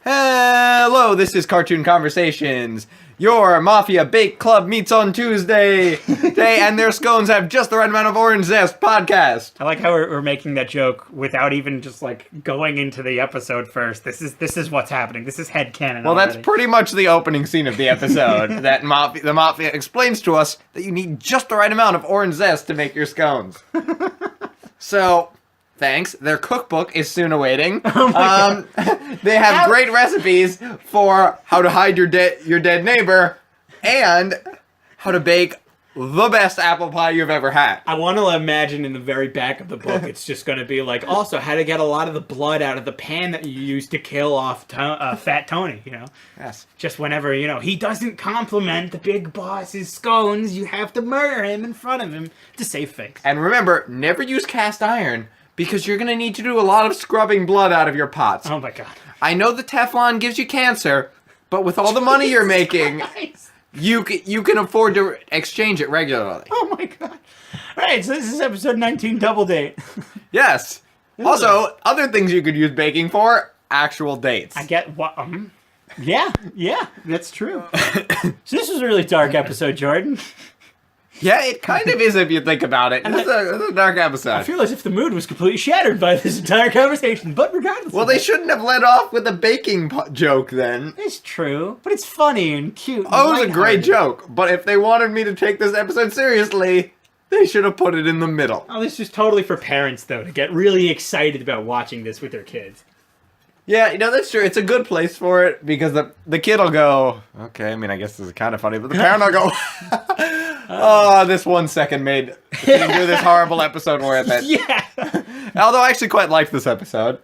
Hello, this is Cartoon Conversations. Your Mafia Bake Club meets on Tuesday. They and their scones have just the right amount of orange zest podcast. I like how we're making that joke without even just like going into the episode first. This is what's happening. This is headcanon. Well, already. that's pretty much the opening scene of the episode. That the Mafia explains to us that you need just the right amount of orange zest to make your scones. So, thanks. Their cookbook is soon awaiting. Oh my God. They have great recipes for how to hide your dead neighbor and how to bake the best apple pie you've ever had. I want to imagine in the very back of the book, it's just going to be like, also how to get a lot of the blood out of the pan that you used to kill off Fat Tony, you know? Yes. Just whenever, he doesn't compliment the big boss's scones, you have to murder him in front of him to save face. And remember, never use cast iron because you're going to need to do a lot of scrubbing blood out of your pots. Oh my God. I know the Teflon gives you cancer, but with all the money you're making, Christ. you can afford to exchange it regularly. Oh my God. All right, so this is episode 19, Double Date. Yes. Also, other things you could use baking for, actual dates. I get what. Yeah, that's true. So this was a really dark episode, Jordan. Yeah, it kind of is if you think about it. It's a dark episode. I feel as if the mood was completely shattered by this entire conversation, but regardless. Well, they shouldn't have let off with a baking joke then. It's true, but it's funny and cute. And Oh, it was a great lighthearted. joke. But if they wanted me to take this episode seriously, they should have put it in the middle. Oh, this is totally for parents, though, to get really excited about watching this with their kids. Yeah, that's true. It's a good place for it because the kid will go, okay, I mean, I guess this is kind of funny, but the parent will go, oh, this 1 second made sitting through this horrible episode worth it. Yeah. Although I actually quite liked this episode.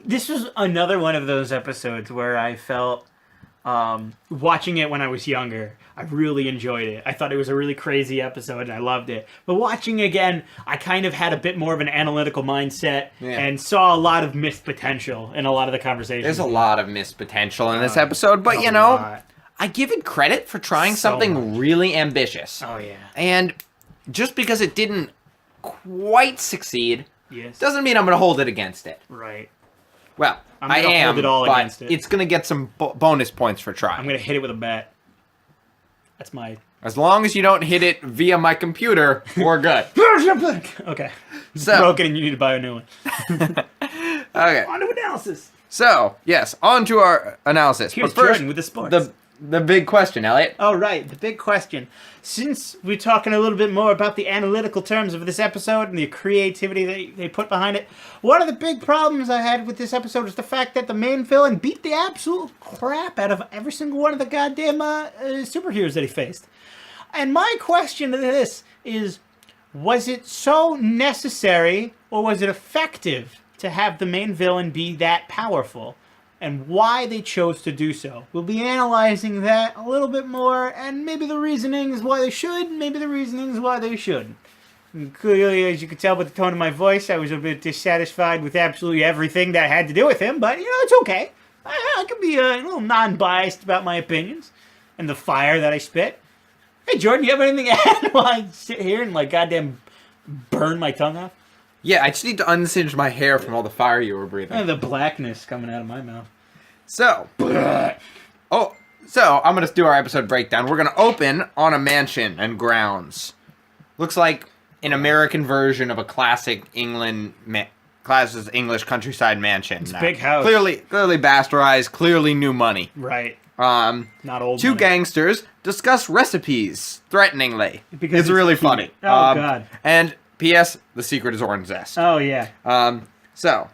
This was another one of those episodes where I felt, watching it when I was younger, I really enjoyed it. I thought it was a really crazy episode and I loved it. But watching again, I kind of had a bit more of an analytical mindset and saw a lot of missed potential in a lot of the conversations. There's a lot of missed potential in this episode, but I give it credit for trying something really ambitious. Oh, yeah. And just because it didn't quite succeed Yes. doesn't mean I'm going to hold it against it. Right. Well, I'm I gonna am, hold it all but against it. it's going to get some bonus points for trying. I'm going to hit it with a bat. That's my... As long as you don't hit it via my computer, we're good. Okay. It's So- broken and you need to buy a new one. Okay. On to analysis. So, yes, on to our analysis. Here's but first, Jordan with the sports. the big question, Elliot. Oh, right. The big question. Since we're talking a little bit more about the analytical terms of this episode and the creativity they put behind it, one of the big problems I had with this episode is the fact that the main villain beat the absolute crap out of every single one of the goddamn superheroes that he faced. And my question to this is, was it so necessary or was it effective to have the main villain be that powerful? And why they chose to do so. We'll be analyzing that a little bit more, and maybe the reasonings why they should, maybe the reasonings why they shouldn't. And clearly, as you can tell by the tone of my voice, I was a bit dissatisfied with absolutely everything that had to do with him, but, it's okay. I can be a little non-biased about my opinions and the fire that I spit. Hey, Jordan, you have anything to add while I sit here and, goddamn burn my tongue off? Yeah, I just need to unsinge my hair from all the fire you were breathing. And the blackness coming out of my mouth. So, I'm going to do our episode breakdown. We're going to open on a mansion and grounds. Looks like an American version of a classic English countryside mansion. It's a big house. Clearly bastardized, clearly new money. Right. Not old Two money. gangsters discuss recipes threateningly. Because it's it's really cute. funny. Oh, God. And P.S. The secret is orange zest. Oh, yeah. So,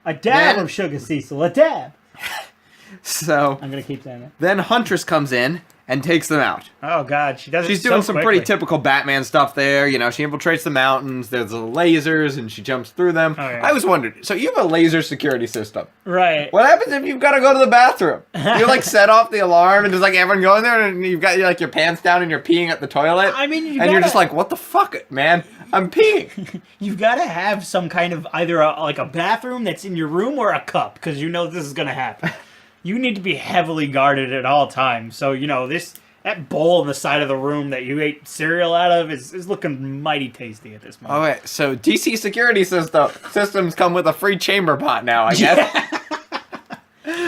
A dab Then- of sugar, Cecil. A dab. So I'm going to keep saying it. then Huntress comes in and takes them out. Oh, God. She does it She's so doing some quickly. pretty typical Batman stuff there. She infiltrates the mountains. There's the lasers, and she jumps through them. Oh, yeah. I was wondering, so you have a laser security system. Right. What happens if you've got to go to the bathroom? You set off the alarm, and there's everyone going there, and you've got your pants down, and you're peeing at the toilet. I mean, and you're just like, what the fuck, man? I'm peeing. You've got to have some kind of either a bathroom that's in your room or a cup, because you know this is going to happen. You need to be heavily guarded at all times. So, that bowl on the side of the room that you ate cereal out of is looking mighty tasty at this moment. Oh, wait. So DC security systems come with a free chamber pot now, I guess.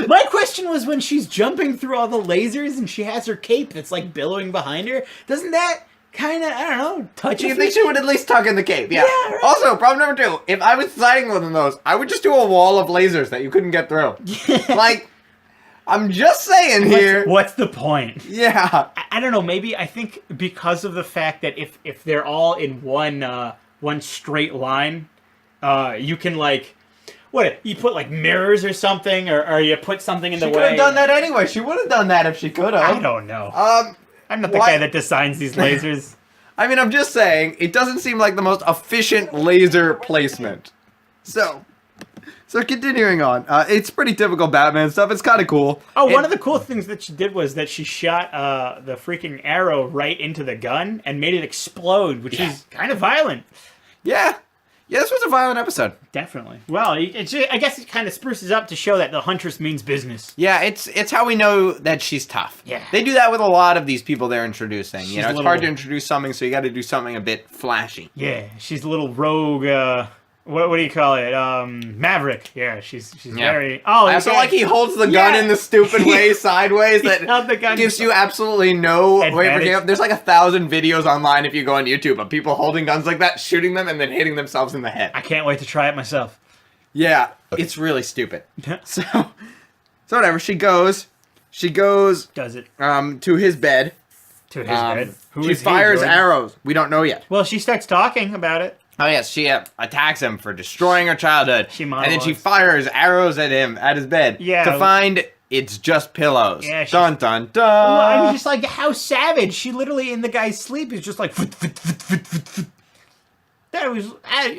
My question was when she's jumping through all the lasers and she has her cape that's like billowing behind her. Doesn't that kind of, I don't know, touch You you? think she would at least tuck in the cape? Yeah. Yeah, right. Also, problem number 2. If I was fighting one of those, I would just do a wall of lasers that you couldn't get through. Like, I'm just saying here. What's the point? Yeah. I don't know. Maybe I think because of the fact that if they're all in one straight line, you can like. What, you put like mirrors or something, or you put something in the She way? could have done that anyway. She would have done that if she could have. I don't know. I'm not the why- guy that designs these lasers. I mean, I'm just saying, it doesn't seem like the most efficient laser placement. So continuing on. It's pretty typical Batman stuff. It's kind of cool. Oh, one of the cool things that she did was that she shot the freaking arrow right into the gun and made it explode, which is kind of violent. Yeah. Yeah, this was a violent episode. Definitely. Well, I guess it kind of spruces up to show that the Huntress means business. Yeah, it's how we know that she's tough. Yeah. They do that with a lot of these people they're introducing. She's You know, a it's little- hard to introduce something, so you got to do something a bit flashy. Yeah, she's a little rogue. What do you call it? Maverick. Yeah, she's very. Oh, I also yeah. like he holds the gun in the stupid way sideways that held the gun gives you absolutely no way for Advantage. game. There's like 1,000 videos online if you go on YouTube of people holding guns like that, shooting them, and then hitting themselves in the head. I can't wait to try it myself. Yeah, it's really stupid. So whatever. She goes Does it to his bed. to his bed? Who She is he, fires Jordan? arrows. We don't know yet. Well, she starts talking about it. Oh yes, she attacks him for destroying her childhood. She and then she monologues. fires arrows at him at his bed. Yeah. To find it's just pillows. Yeah, she's- Dun dun dun. Well, I was just like, how savage. She literally, in the guy's sleep, is just like... That was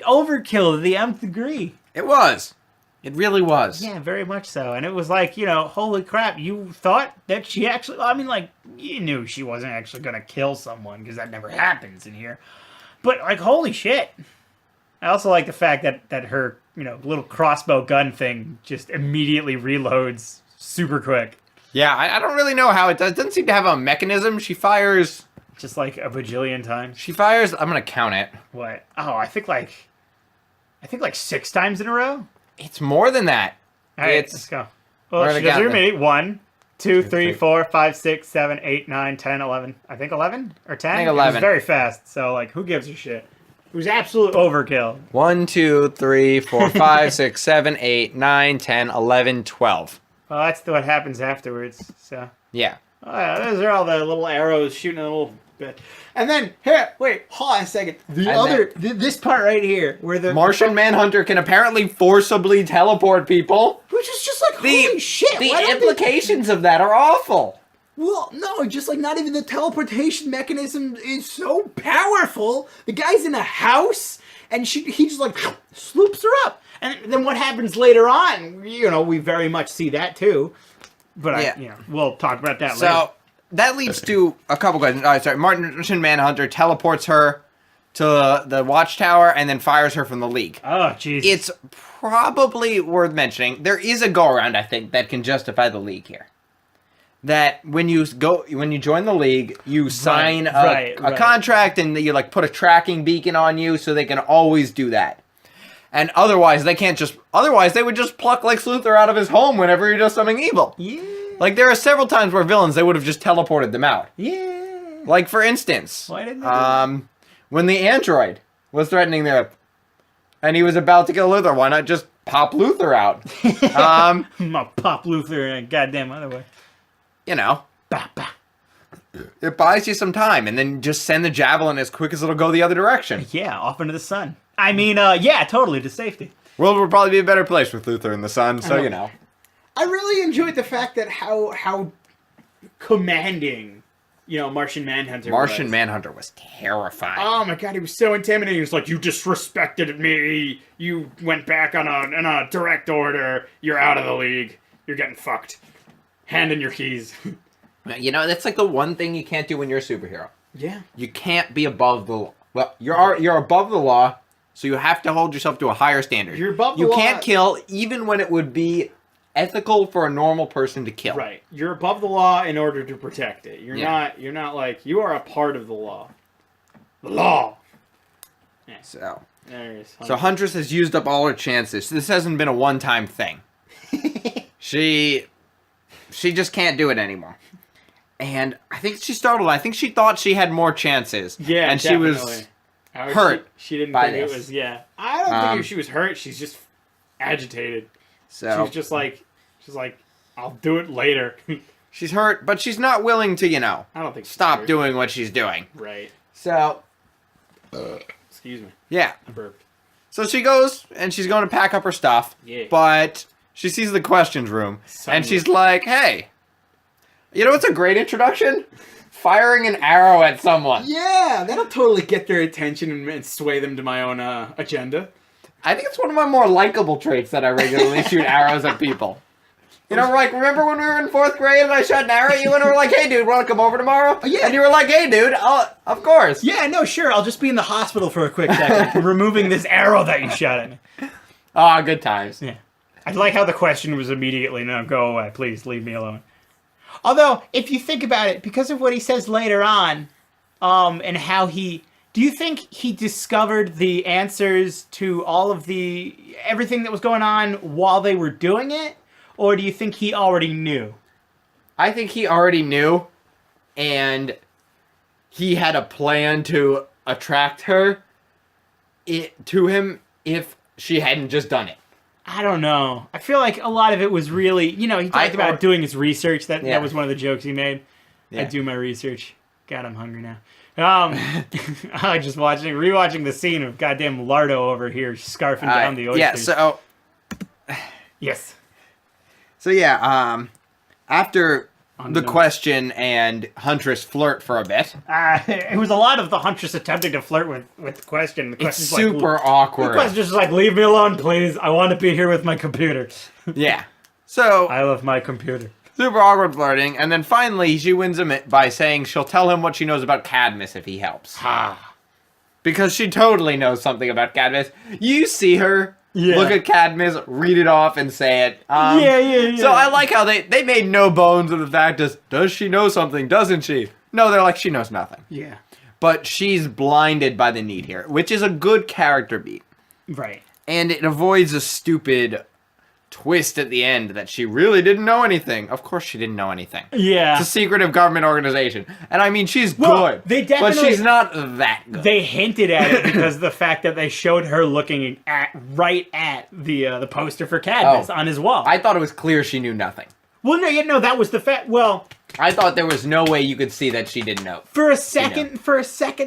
overkill to the nth degree. It was. It really was. Yeah, very much so. And it was like, holy crap, you thought that she actually... I mean, like, you knew she wasn't actually going to kill someone, because that never happens in here. But, like, holy shit. I also like the fact that her, little crossbow gun thing just immediately reloads super quick. Yeah, I don't really know how it does. It doesn't seem to have a mechanism. She fires. Just like a bajillion times. I'm gonna count it. What? Oh, I think like 6 times in a row. It's more than that. All right, It's let's go. We're Well, gonna she does count her them. many. 1, 2, 3, three. 4, 5, 6, 7, 8, 9, 10, 11. I think 11 or 10. I think It 11. was very fast. So like, who gives a shit? It was absolute overkill. 1, 2, 3, 4, 5, 6, 7, 8, 9, 10, 11, 12. Well, that's what happens afterwards. So. Yeah. Oh, yeah, those are all the little arrows shooting a little bit. And then, here, wait, hold on a second. This part right here, where the... Martian Manhunter can apparently forcibly teleport people. Which is just like, holy shit. The why don't they- implications of that are awful. Well, no, just like not even the teleportation mechanism is so powerful. The guy's in a house, and he just like sloops her up. And then what happens later on, we very much see that too. But Yeah. we'll talk about that later. So that leads to a couple questions. Martian Manhunter teleports her to the watchtower and then fires her from the League. Oh, jeez. It's probably worth mentioning. There is a go-around, I think, that can justify the League here. That when you join the League, you sign a contract and you like put a tracking beacon on you so they can always do that. And otherwise, they can't just... Otherwise, they would just pluck Lex Luthor out of his home whenever he does something evil. Yeah. Like, there are several times where villains, they would have just teleported them out. Yeah. Like, for instance... Why didn't they do that? When the android was threatening the Earth, and he was about to kill Luthor, why not just pop Luthor out? I'm gonna pop Luthor in a goddamn other way. Bah, bah. It buys you some time, and then just send the javelin as quick as it'll go the other direction. Yeah, off into the sun. I mean, yeah, totally, to safety. World would probably be a better place with Luthor in the sun, so I really enjoyed the fact that how commanding, Martian Manhunter Martian was. Manhunter was terrifying. Oh my god, he was so intimidating. He was like, you disrespected me. You went back on a direct order. You're out of the League. You're getting fucked. Hand in your keys. That's like the one thing you can't do when you're a superhero. Yeah. You can't be above the law. Well, you're above the law, so you have to hold yourself to a higher standard. You're above the You law. can't kill, even when it would be ethical for a normal person to kill. Right. You're above the law in order to protect it. You're not like, you are a part of the law. The law. Yeah. So There it is. Huntress has used up all her chances. This hasn't been a one-time thing. She she just can't do it anymore. And I think she's startled. I think she thought she had more chances. Yeah, and definitely. she was hurt. She didn't by think this. it was. Yeah, I don't think she was hurt. She's just agitated. She So was just like, I'll do it later. she's hurt, but she's not willing to, I don't think she's stop hurt. doing what she's doing. Right. So Excuse me. yeah. I burped. So she goes and she's going to pack up her stuff. Yeah. But she sees the questions room and Sunroom. she's like, "Hey, you know what's a great introduction? Firing an arrow at someone." Yeah, that'll totally get their attention and sway them to my own agenda. I think it's one of my more likable traits that I regularly shoot arrows at people. You know, like, remember when we were in 4th grade and I shot an arrow at you and we were like, "Hey, dude, want to come over tomorrow?" Yeah. And you were like, "Hey, dude, of course." Yeah, no, sure. I'll just be in the hospital for a quick second, removing this arrow that you shot at me. Ah, good times. Yeah. I like how the question was immediately, "No, go away. Please leave me alone." Although, if you think about it, because of what he says later on, and how do you think he discovered the answers to all of everything that was going on while they were doing it? Or do you think he already knew? I think he already knew, and he had a plan to attract her to him if she hadn't just done it. I don't know. I feel like a lot of it was really, he talked about doing his research. That was one of the jokes he made. Yeah. I do my research. God, I'm hungry now. I just rewatching the scene of goddamn Lardo over here scarfing down the oysters. Yeah, so Yes. After the question and Huntress flirt for a bit, It was a lot of the Huntress attempting to flirt with the question. The it's question's super The awkward. question's just like, "Leave me alone, please. I want to be here with my computer. Yeah. So, I love my computer." super awkward flirting, and then finally she wins him by saying she'll tell him what she knows about Cadmus if he helps. Because she totally knows something about Cadmus. You see her look at Cadmus, read it off, and say it. Yeah. So I like how they made no bones of the fact does she know something, doesn't she? No, they're like, she knows nothing. Yeah. But she's blinded by the need here, which is a good character beat. Right. And it avoids a stupid twist at the end that she really didn't know anything. Of course she didn't know anything. Yeah. It's a secretive government organization. And I mean, she's Well, good. they but definitely- she's not that good. They hinted at it because of the fact that they showed her looking right at the poster for Cadmus on his wall. I thought it was clear she knew nothing. Well, no, that was the fact. Well, I thought there was no way you could see that she didn't know. for a second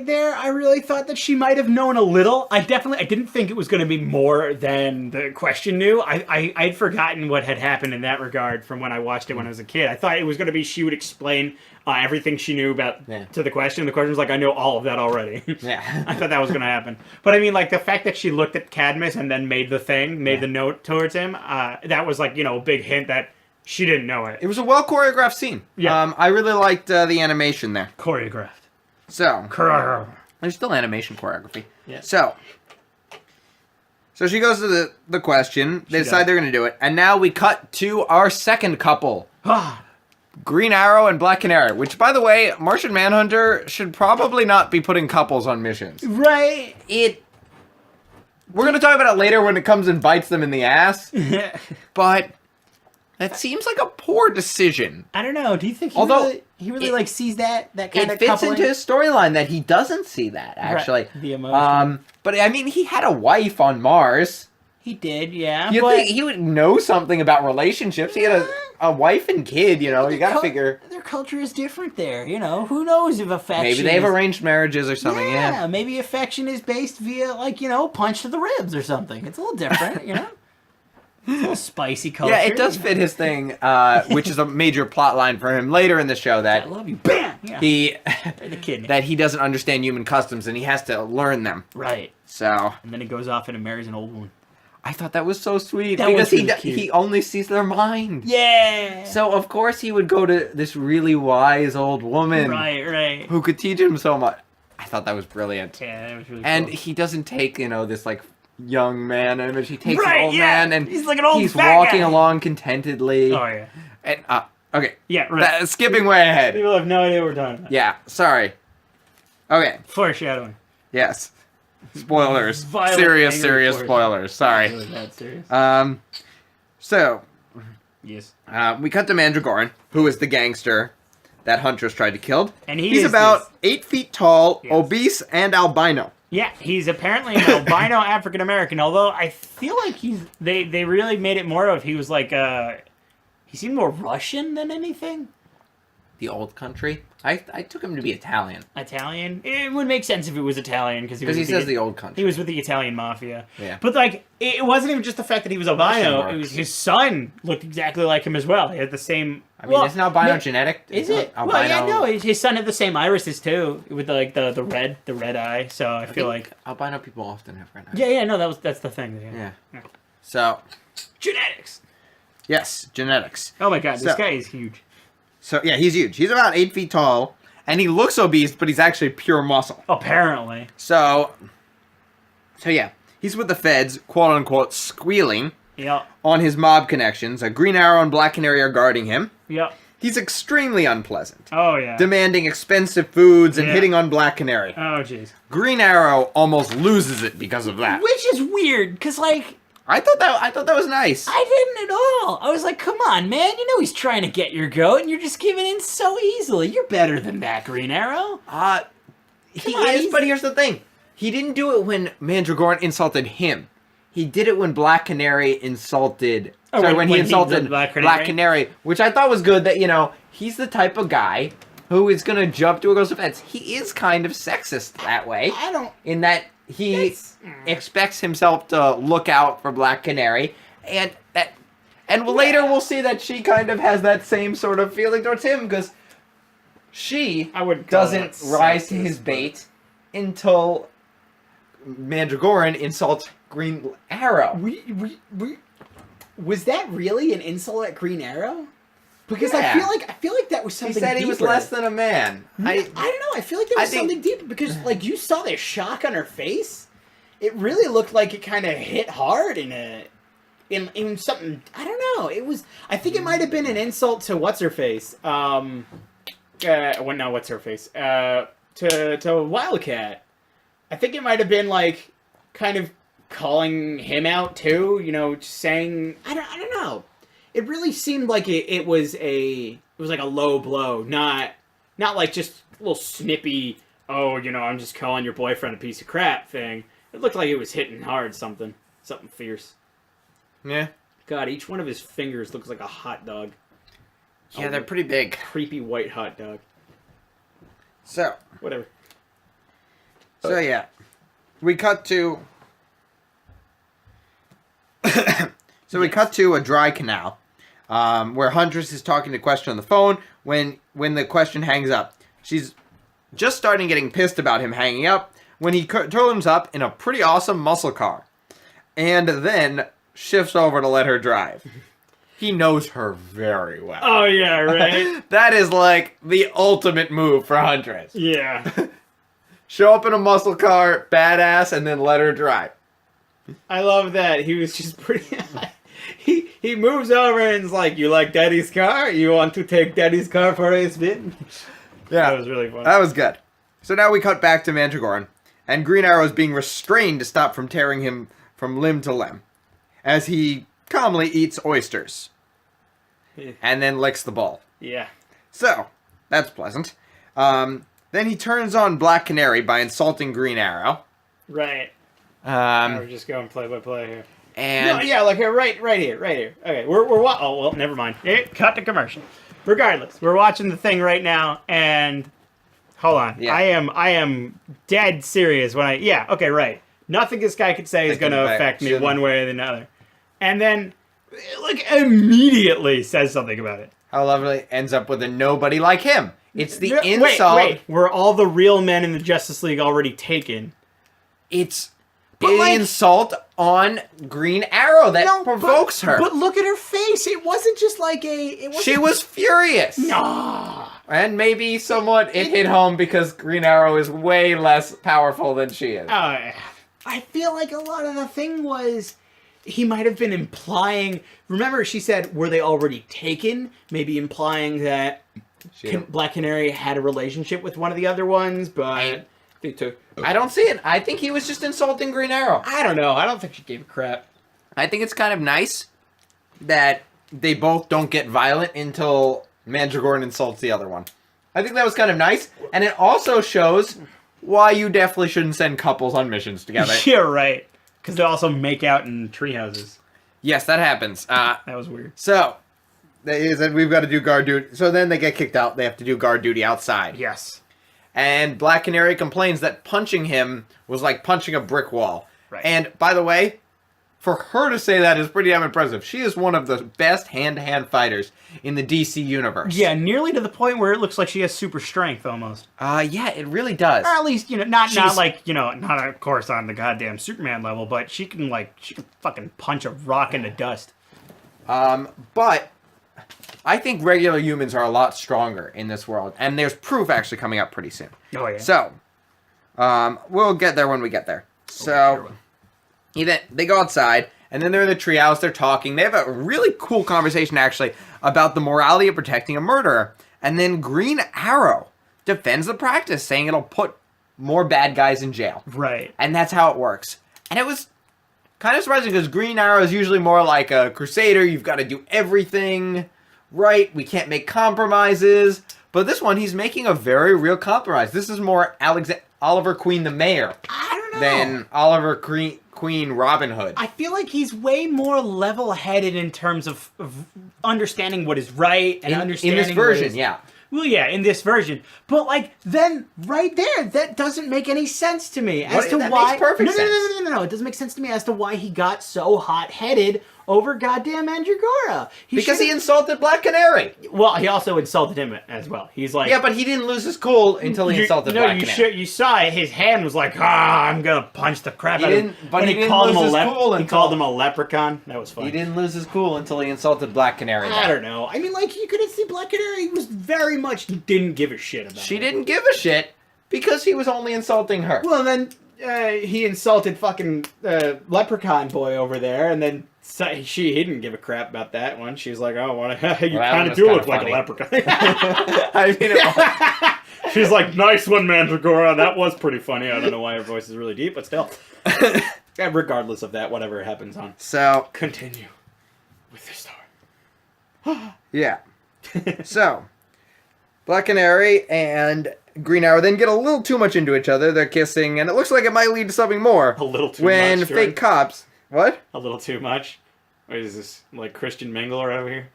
there, I really thought that she might have known a little. I didn't think it was going to be more than the question knew. I'd forgotten what had happened in that regard from when I watched it when I was a kid. I thought it was going to be she would explain everything she knew about to the question. The question was like, "I know all of that already." Yeah. I thought that was going to happen. But I mean, like, the fact that she looked at Cadmus and then made the note towards him, that was like, a big hint that she didn't know it. It was a well choreographed scene. Yeah. I really liked the animation there. Choreographed. So, there's still animation choreography. Yeah. So she goes to the question. They decide does. they're going to do it. And now we cut to our second couple. Green Arrow and Black Canary. Which, by the way, Martian Manhunter should probably not be putting couples on missions. Right. We're going to talk about it later when it comes and bites them in the ass. But that seems like a poor decision. I don't know. Do you think he really like sees that kind It of fits coupling? into his storyline that he doesn't see that, actually. Right. The emotion. But, I mean, he had a wife on Mars. He did, yeah. You'd but think he would know something about relationships. He had a wife and kid, you gotta figure. Their culture is different there, Who knows if affection Maybe they have arranged marriages or something, yeah. Maybe affection is based via, punch to the ribs or something. It's a little different, It's a little spicy culture. Yeah, it does fit his thing, which is a major plot line for him later in the show I that love you. Bam! Yeah. the kid. that he doesn't understand human customs and he has to learn them. Right. So And then he goes off and marries an old one. I thought that was so sweet That because was really cute. he only sees their mind. Yeah! So of course he would go to this really wise old woman Right. who could teach him so much. I thought that was brilliant. Yeah, that was really And cool. he doesn't take, this like young man image. He takes Right, an old yeah. man and He's like an old he's fat walking guy. along contentedly. Oh, yeah. And okay. Yeah, right. Skipping way ahead. People have no idea what we're talking about. Yeah, sorry. Okay. Foreshadowing. Yes. Spoilers. Violent, serious angry spoilers. Sorry. Really bad serious. So Yes. We cut to Mandragoran, who is the gangster that Huntress tried to kill. And he he's is about this- 8 feet tall, Yes. obese, and albino. Yeah, he's apparently an albino African American. Although I feel like they really made it more of he was like he seemed more Russian than anything. The old country. I took him to be Italian. Italian. It would make sense if it was Italian because Because he says the old country. he was with the Italian mafia. Yeah. But like it wasn't even just the fact that he was albino. Russian It was works. his son looked exactly like him as well. He had the same. I mean, isn't albino genetic? Is Isn't it? Well, yeah, no. His son had the same irises too, with like the red eye. So I feel like albino people often have red eyes. yeah, no, that's the thing. Yeah. Yeah. So, Genetics. yes, genetics. Oh my god, this So- guy is huge. So, yeah, he's huge. He's about 8 feet tall, and he looks obese, but he's actually pure muscle. Apparently. So yeah, he's with the feds, quote unquote, squealing Yep. on his mob connections. A Green Arrow and Black Canary are guarding him. Yep. He's extremely unpleasant, Oh yeah. demanding expensive foods and Yeah. hitting on Black Canary. Oh jeez. Green Arrow almost loses it because of that. Which is weird, cause like I thought that was nice. I didn't at all. I was like, come on, man. You know he's trying to get your goat, and you're just giving in so easily. You're better than that, Green Arrow. He Come on, is, he's- but here's the thing. He didn't do it when Mandragoran insulted him. He did it when Black Canary insulted... Oh, sorry, when when he he insulted did Black Black Canary? Canary, which I thought was good that, he's the type of guy who is going to jump to a girl's defense. He is kind of sexist that way, I don't. in that he That's- expects himself to look out for Black Canary, and later we'll see that she kind of has that same sort of feeling towards him, because she I wouldn't call doesn't that rise to sexist, his but- bait until Mandragoran insults Green Arrow. Was that really an insult at Green Arrow? Because Yeah. I feel like that was He something. said he was deeper. less than a man. I don't know. I feel like there I was think- something deeper because, like, you saw the shock on her face. It really looked like it kind of hit hard in something. I don't know. It was. I think it might have been an insult to what's her face. Well, no, what's her face? To Wildcat. I think it might have been like kind of calling him out too. Just saying. I don't know. It really seemed like it was like a low blow, not like just a little snippy. Oh, I'm just calling your boyfriend a piece of crap thing. It looked like it was hitting hard, something fierce. Yeah. God, each one of his fingers looks like a hot dog. Yeah, they're pretty big. Creepy white hot dog. So Whatever. yeah. We cut to... we cut to a dry canal, where Huntress is talking to Question on the phone when the Question hangs up. She's just starting getting pissed about him hanging up when he turns up in a pretty awesome muscle car, and then shifts over to let her drive. He knows her very well. Oh yeah, right. That is like the ultimate move for Huntress. Yeah. Show up in a muscle car, badass, and then let her drive. I love that he was just pretty. He moves over and is like, "You like Daddy's car? You want to take Daddy's car for a spin?" Yeah, That was really fun. that was good. So now we cut back to Mandragoran, and Green Arrow is being restrained to stop from tearing him from limb to limb, as he calmly eats oysters, and then licks the ball. Yeah. So, that's pleasant. Then he turns on Black Canary by insulting Green Arrow. Right. We're just going play by play here. And No, yeah, like right here. Okay, we're oh well, never mind. Cut to commercial. Regardless, we're watching the thing right now, and hold on, Yeah. I am dead serious when okay, right. Nothing this guy could say is Thinking going to back, affect me shouldn't. one way or another, and then like immediately says something about it. how lovely ends up with a nobody like him. It's the Wait, insult. were all the real men in the Justice League already taken? It's But, an like- insult on Green Arrow that provokes her. But look at her face. It wasn't just like It wasn't, She was furious. Ah, And maybe somewhat it hit home because Green Arrow is way less powerful than she is. I feel like a lot of the thing was he might have been implying. Remember, she said, "Were they already taken?" Maybe implying that Black Canary had a relationship with one of the other ones, but they took. I don't see it. I think he was just insulting Green Arrow. I don't know. I don't think she gave a crap. I think it's kind of nice that they both don't get violent until Mandragoran insults the other one. I think that was kind of nice, and it also shows why you definitely shouldn't send couples on missions together. Yeah, right. Because they also make out in tree houses. Yes, that happens. That was weird. So, they said we've got to do guard duty. So then they get kicked out. They have to do guard duty outside. Yes. And Black Canary complains that punching him was like punching a brick wall. Right. And, by the way, for her to say that is pretty damn impressive. She is one of the best hand-to-hand fighters in the DC universe. Yeah, nearly to the point where it looks like she has super strength almost. Yeah, it really does. Or at least, not She's- like, not of course on the goddamn Superman level, but she can fucking punch a rock into dust. But I think regular humans are a lot stronger in this world, and there's proof actually coming up pretty soon. Oh, yeah. So, we'll get there when we get there. So, they go outside, and then they're in the treehouse, they're talking. They have a really cool conversation, actually, about the morality of protecting a murderer. And then Green Arrow defends the practice, saying it'll put more bad guys in jail. Right. And that's how it works. And it was kind of surprising, because Green Arrow is usually more like a crusader. You've got to do everything right. We can't make compromises. But this one, he's making a very real compromise. This is more Oliver Queen the Mayor I don't know. than Oliver Queen Robin Hood. I feel like he's way more level-headed in terms of understanding what is right and in understanding this what version, is- yeah. Well, yeah, in this version. But then right there, that doesn't make any sense to me as What? to That why. makes perfect no, sense. No. It doesn't make sense to me as to why he got so hot-headed over goddamn Mandragora. Because he should've- insulted Black Canary. Well, he also insulted him as well. He's like, Yeah, but he didn't lose his cool until he insulted Black Canary. You saw it. His hand was like, I'm gonna punch the crap He out of him. didn't- but And he didn't called him lose a his cool He until- called him a leprechaun. That was funny. He didn't lose his cool until he insulted Black Canary. I don't know. I mean, like, you could see Black Canary was very much didn't give a shit about She it. didn't give a shit because he was only insulting her. Well, then he insulted fucking leprechaun boy over there, and then he didn't give a crap about that one. She's like, "Oh, you that kind one of was do kinda look like a funny. leprechaun." I mean, it She's like, nice one, Mandragora. That was pretty funny. I don't know why her voice is really deep, but still. And regardless of that, whatever happens on. so, Continue with the story. yeah. So, Black Canary and Green Arrow then get a little too much into each other. They're kissing, and it looks like it might lead to something more. A little too when much. fake Jordan. cops... What? A little too much. What is this, like Christian Mingler over here?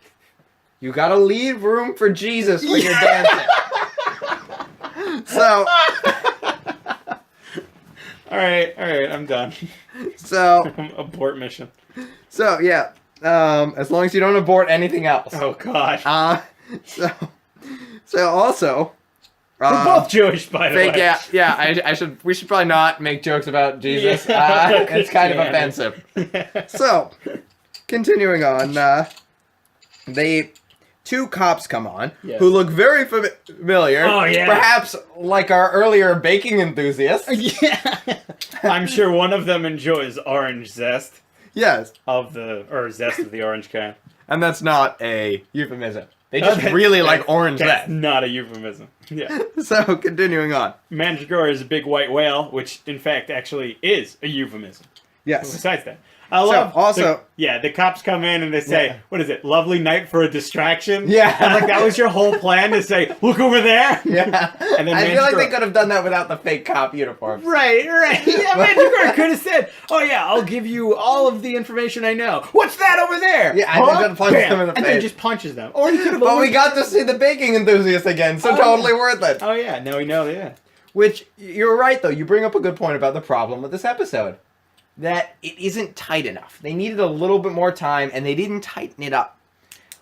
You gotta leave room for Jesus when you're dancing. So, All right, I'm done. so, Abort mission. so, yeah. As long as you don't abort anything else. Oh gosh. So also, We're both Jewish, by the fake, way. we should probably not make jokes about Jesus. Yeah. It's kind of Christianity. offensive. So, continuing on, two cops come on Yes. who look very familiar. Oh, yeah. Perhaps like our earlier baking enthusiasts. Yeah. I'm sure one of them enjoys orange zest Yes, zest of the orange kind. and that's not a euphemism. They just really like orange That's zest. not a euphemism. Yeah. So, continuing on. Mandragora is a big white whale, which in fact actually is a euphemism. Yes. Besides that, I love also- the cops come in and they say, Yeah. "What is it? Lovely night for a distraction." Yeah. And like that was your whole plan to say, "Look over there." Yeah. And then I feel like they Mandragora- could have done that without the fake cop uniforms. Right. Yeah, Mandragora could have said, "Oh yeah, I'll give you all of the information I know." What's that over there? Yeah, and then punch Bam. them in the and then face. just punches them. Or he could have. But we got to see the baking enthusiast again, so Oh, totally worth it. Oh yeah, now we know. Yeah. Which, you're right though, you bring up a good point about the problem with this episode. That it isn't tight enough. They needed a little bit more time, and they didn't tighten it up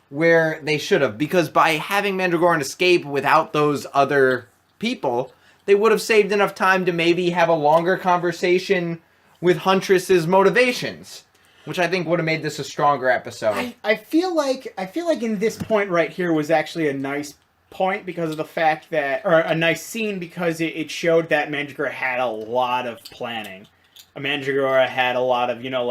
where they should have. Because by having Mandragoran escape without those other people, they would have saved enough time to maybe have a longer conversation with Huntress's motivations. Which I think would have made this a stronger episode. I feel like in this point right here was actually a nice point because of the fact that, or a nice scene because it showed that Mandragora had a lot of planning. Mandragora had a lot of, You're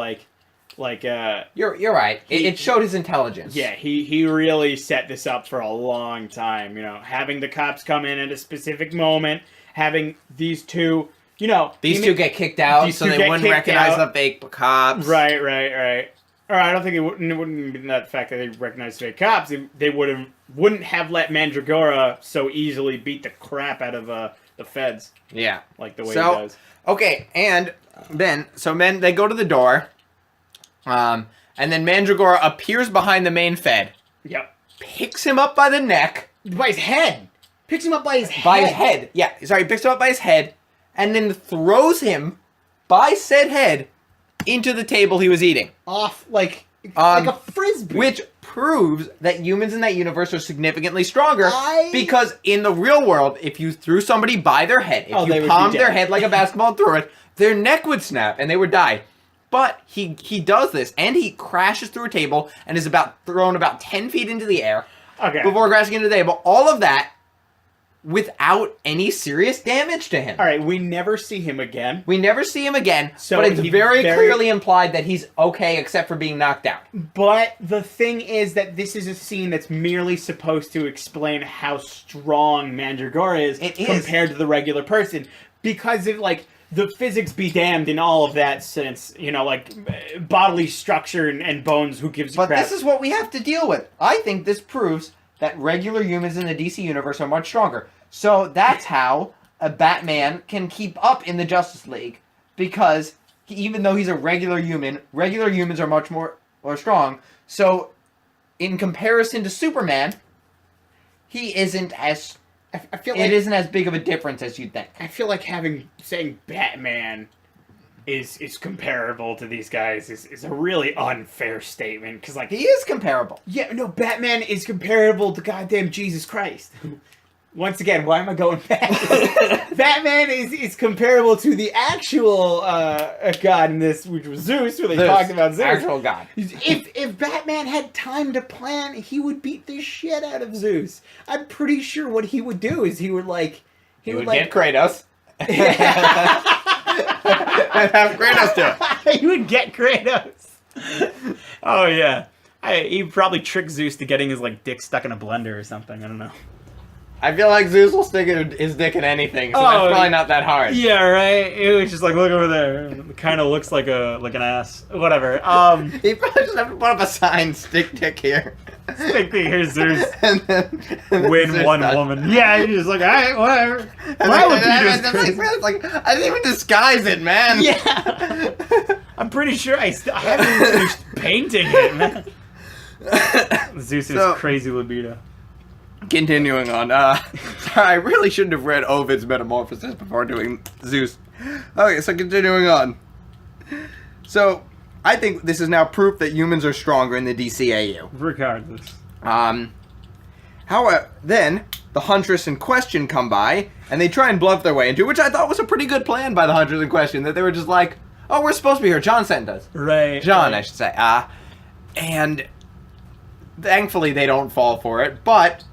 right. It showed his intelligence. Yeah, he really set this up for a long time. Having the cops come in at a specific moment, having these two, These two get kicked out, These so two they get wouldn't kicked recognize out. the fake cops. Right. Or I don't think it wouldn't be that fact that they recognized fake cops. They wouldn't have let Mandragora so easily beat the crap out of the feds Yeah. like the way he So, does. okay, and then, they go to the door, and then Mandragora appears behind the main Fed, Yep. picks him up by the neck, By his head. Picks him up by his head. by his head, yeah, sorry, picks him up by his head, and then throws him, by said head, into the table he was eating. Off like a frisbee. Which proves that humans in that universe are significantly stronger, I- because in the real world, if you threw somebody by their head, if Oh, they you would be palmed dead. their head like a basketball and threw it, their neck would snap and they would die. But he does this, and he crashes through a table and is thrown about 10 feet into the air Okay. before crashing into the table. All of that without any serious damage to him. All right, we never see him again. We never see him again, So but it's he very very- clearly implied that he's okay except for being knocked out. But the thing is that this is a scene that's merely supposed to explain how strong Mandragora is, It is. compared to the regular person. Because of, like, the physics be damned in all of that sense, bodily structure and bones, who gives a But crap. this is what we have to deal with. I think this proves that regular humans in the DC universe are much stronger. So that's how a Batman can keep up in the Justice League. Because even though he's a regular humans are much more strong. So in comparison to Superman, he isn't as... I feel like It isn't as big of a difference as you'd think. I feel like saying Batman is comparable to these guys is a really unfair statement, because He is comparable. yeah, no, Batman is comparable to goddamn Jesus Christ. Once again, why am I going back? Batman is comparable to the actual god in this, which was Zeus, where they talked about Zeus. Actual God. If Batman had time to plan, he would beat the shit out of Zeus. I'm pretty sure what he would do is he would get Kratos. And have Kratos do it. You would get Kratos. Oh yeah, he'd probably trick Zeus to getting his dick stuck in a blender or something. I don't know. I feel like Zeus will stick his dick in anything, so that's probably not that hard. Yeah, right. It was just look over there. It kind of looks like an ass. Whatever. He probably just have to put up a sign, stick dick here. Stick dick here, Zeus. and then Win Zeus one does. woman. Yeah, you're just all right, whatever. And Why then- would you and just then it's like, I didn't even disguise it, man. Yeah. I'm pretty sure I haven't even finished painting it, man. Zeus's So- crazy libido. Continuing on, sorry, I really shouldn't have read Ovid's Metamorphosis before doing Zeus. Okay, so continuing on. So, I think this is now proof that humans are stronger in the DCAU. Regardless. However, then, the Huntress in question come by, and they try and bluff their way into, which I thought was a pretty good plan by the Huntress in question, that they were just like, oh, we're supposed to be here, John sent us. Right. John, right. I should say. And thankfully they don't fall for it, but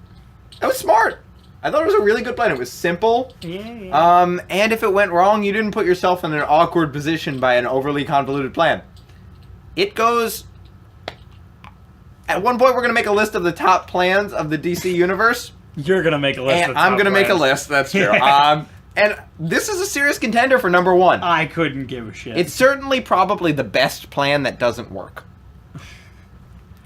it was smart. I thought it was a really good plan. It was simple. Yeah. And if it went wrong, you didn't put yourself in an awkward position by an overly convoluted plan. It goes... At one point, we're going to make a list of the top plans of the DC universe. You're gonna make a list. And of I'm top going to make a plans. list, that's true. And this is a serious contender for number one. I couldn't give a shit. It's certainly probably the best plan that doesn't work.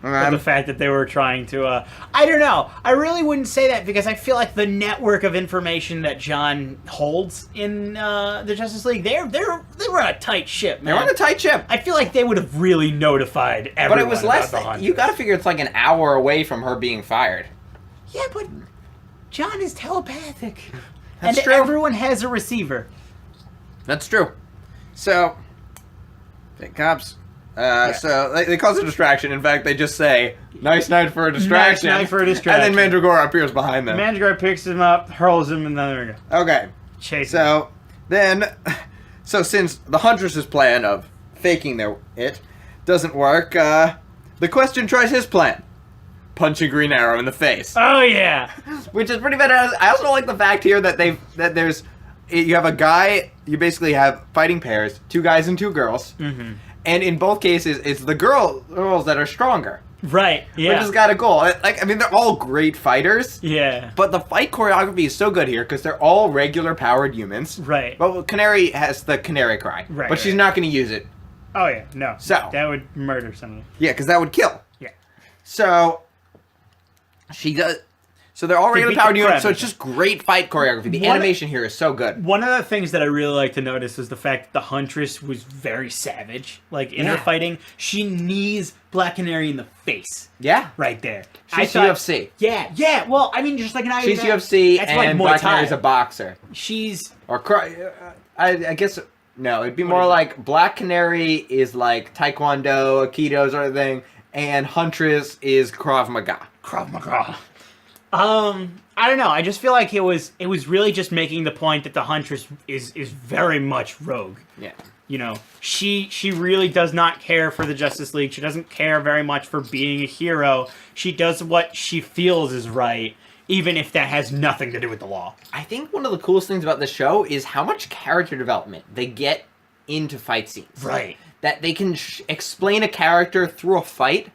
But the fact that they were trying to, I don't know. I really wouldn't say that because I feel like the network of information that John holds in the Justice League, they were on a tight ship, man. They're on a tight ship. I feel like they would have really notified everyone. But it was less. about the Huntress. You got to figure it's like an hour away from her being fired. Yeah, but John is telepathic, That's and true. everyone has a receiver. That's true. So, the cops. So they cause a distraction. In fact, they just say, "Nice night for a distraction." Nice night for a distraction. And then Mandragora appears behind them. Mandragora picks him up, hurls him, and then there we go. Okay. Chase. So then, since the Huntress's plan of faking it doesn't work, the Question tries his plan, punching Green Arrow in the face, Oh yeah. which is pretty badass. I also like the fact here that you have a guy. You basically have fighting pairs, 2 guys and 2 girls, and in both cases, it's the girls that are stronger, Right. Yeah. which has got a goal. They're all great fighters. Yeah. But the fight choreography is so good here because they're all regular powered humans. Right. But Canary has the canary cry. Right, But she's right. not going to use it Oh yeah, no. So- that would murder someone. Yeah, because that would kill. Yeah. So she does. So they're already They in beat the powered the unit. crap So out it's of just great fight choreography. The One- animation here is so good. One of the things that I really like to notice is the fact that the Huntress was very savage. Like in her Yeah. fighting, she knees Black Canary in the face Yeah. right there. She's UFC. Yeah. Well, I mean, just like an She's UFC, that's and like Muay Black Thai. Canary's a boxer. She's Or I guess no, it'd be more is it? like Black Canary is like Taekwondo, Aikido sort of thing, and Huntress is Krav Maga. Krav Maga. I don't know. I just feel like it was really just making the point that the Huntress is very much rogue. Yeah. You know, she really does not care for the Justice League. She doesn't care very much for being a hero. She does what she feels is right, even if that has nothing to do with the law. I think one of the coolest things about the show is how much character development they get into fight scenes. Right. That they can explain a character through a fight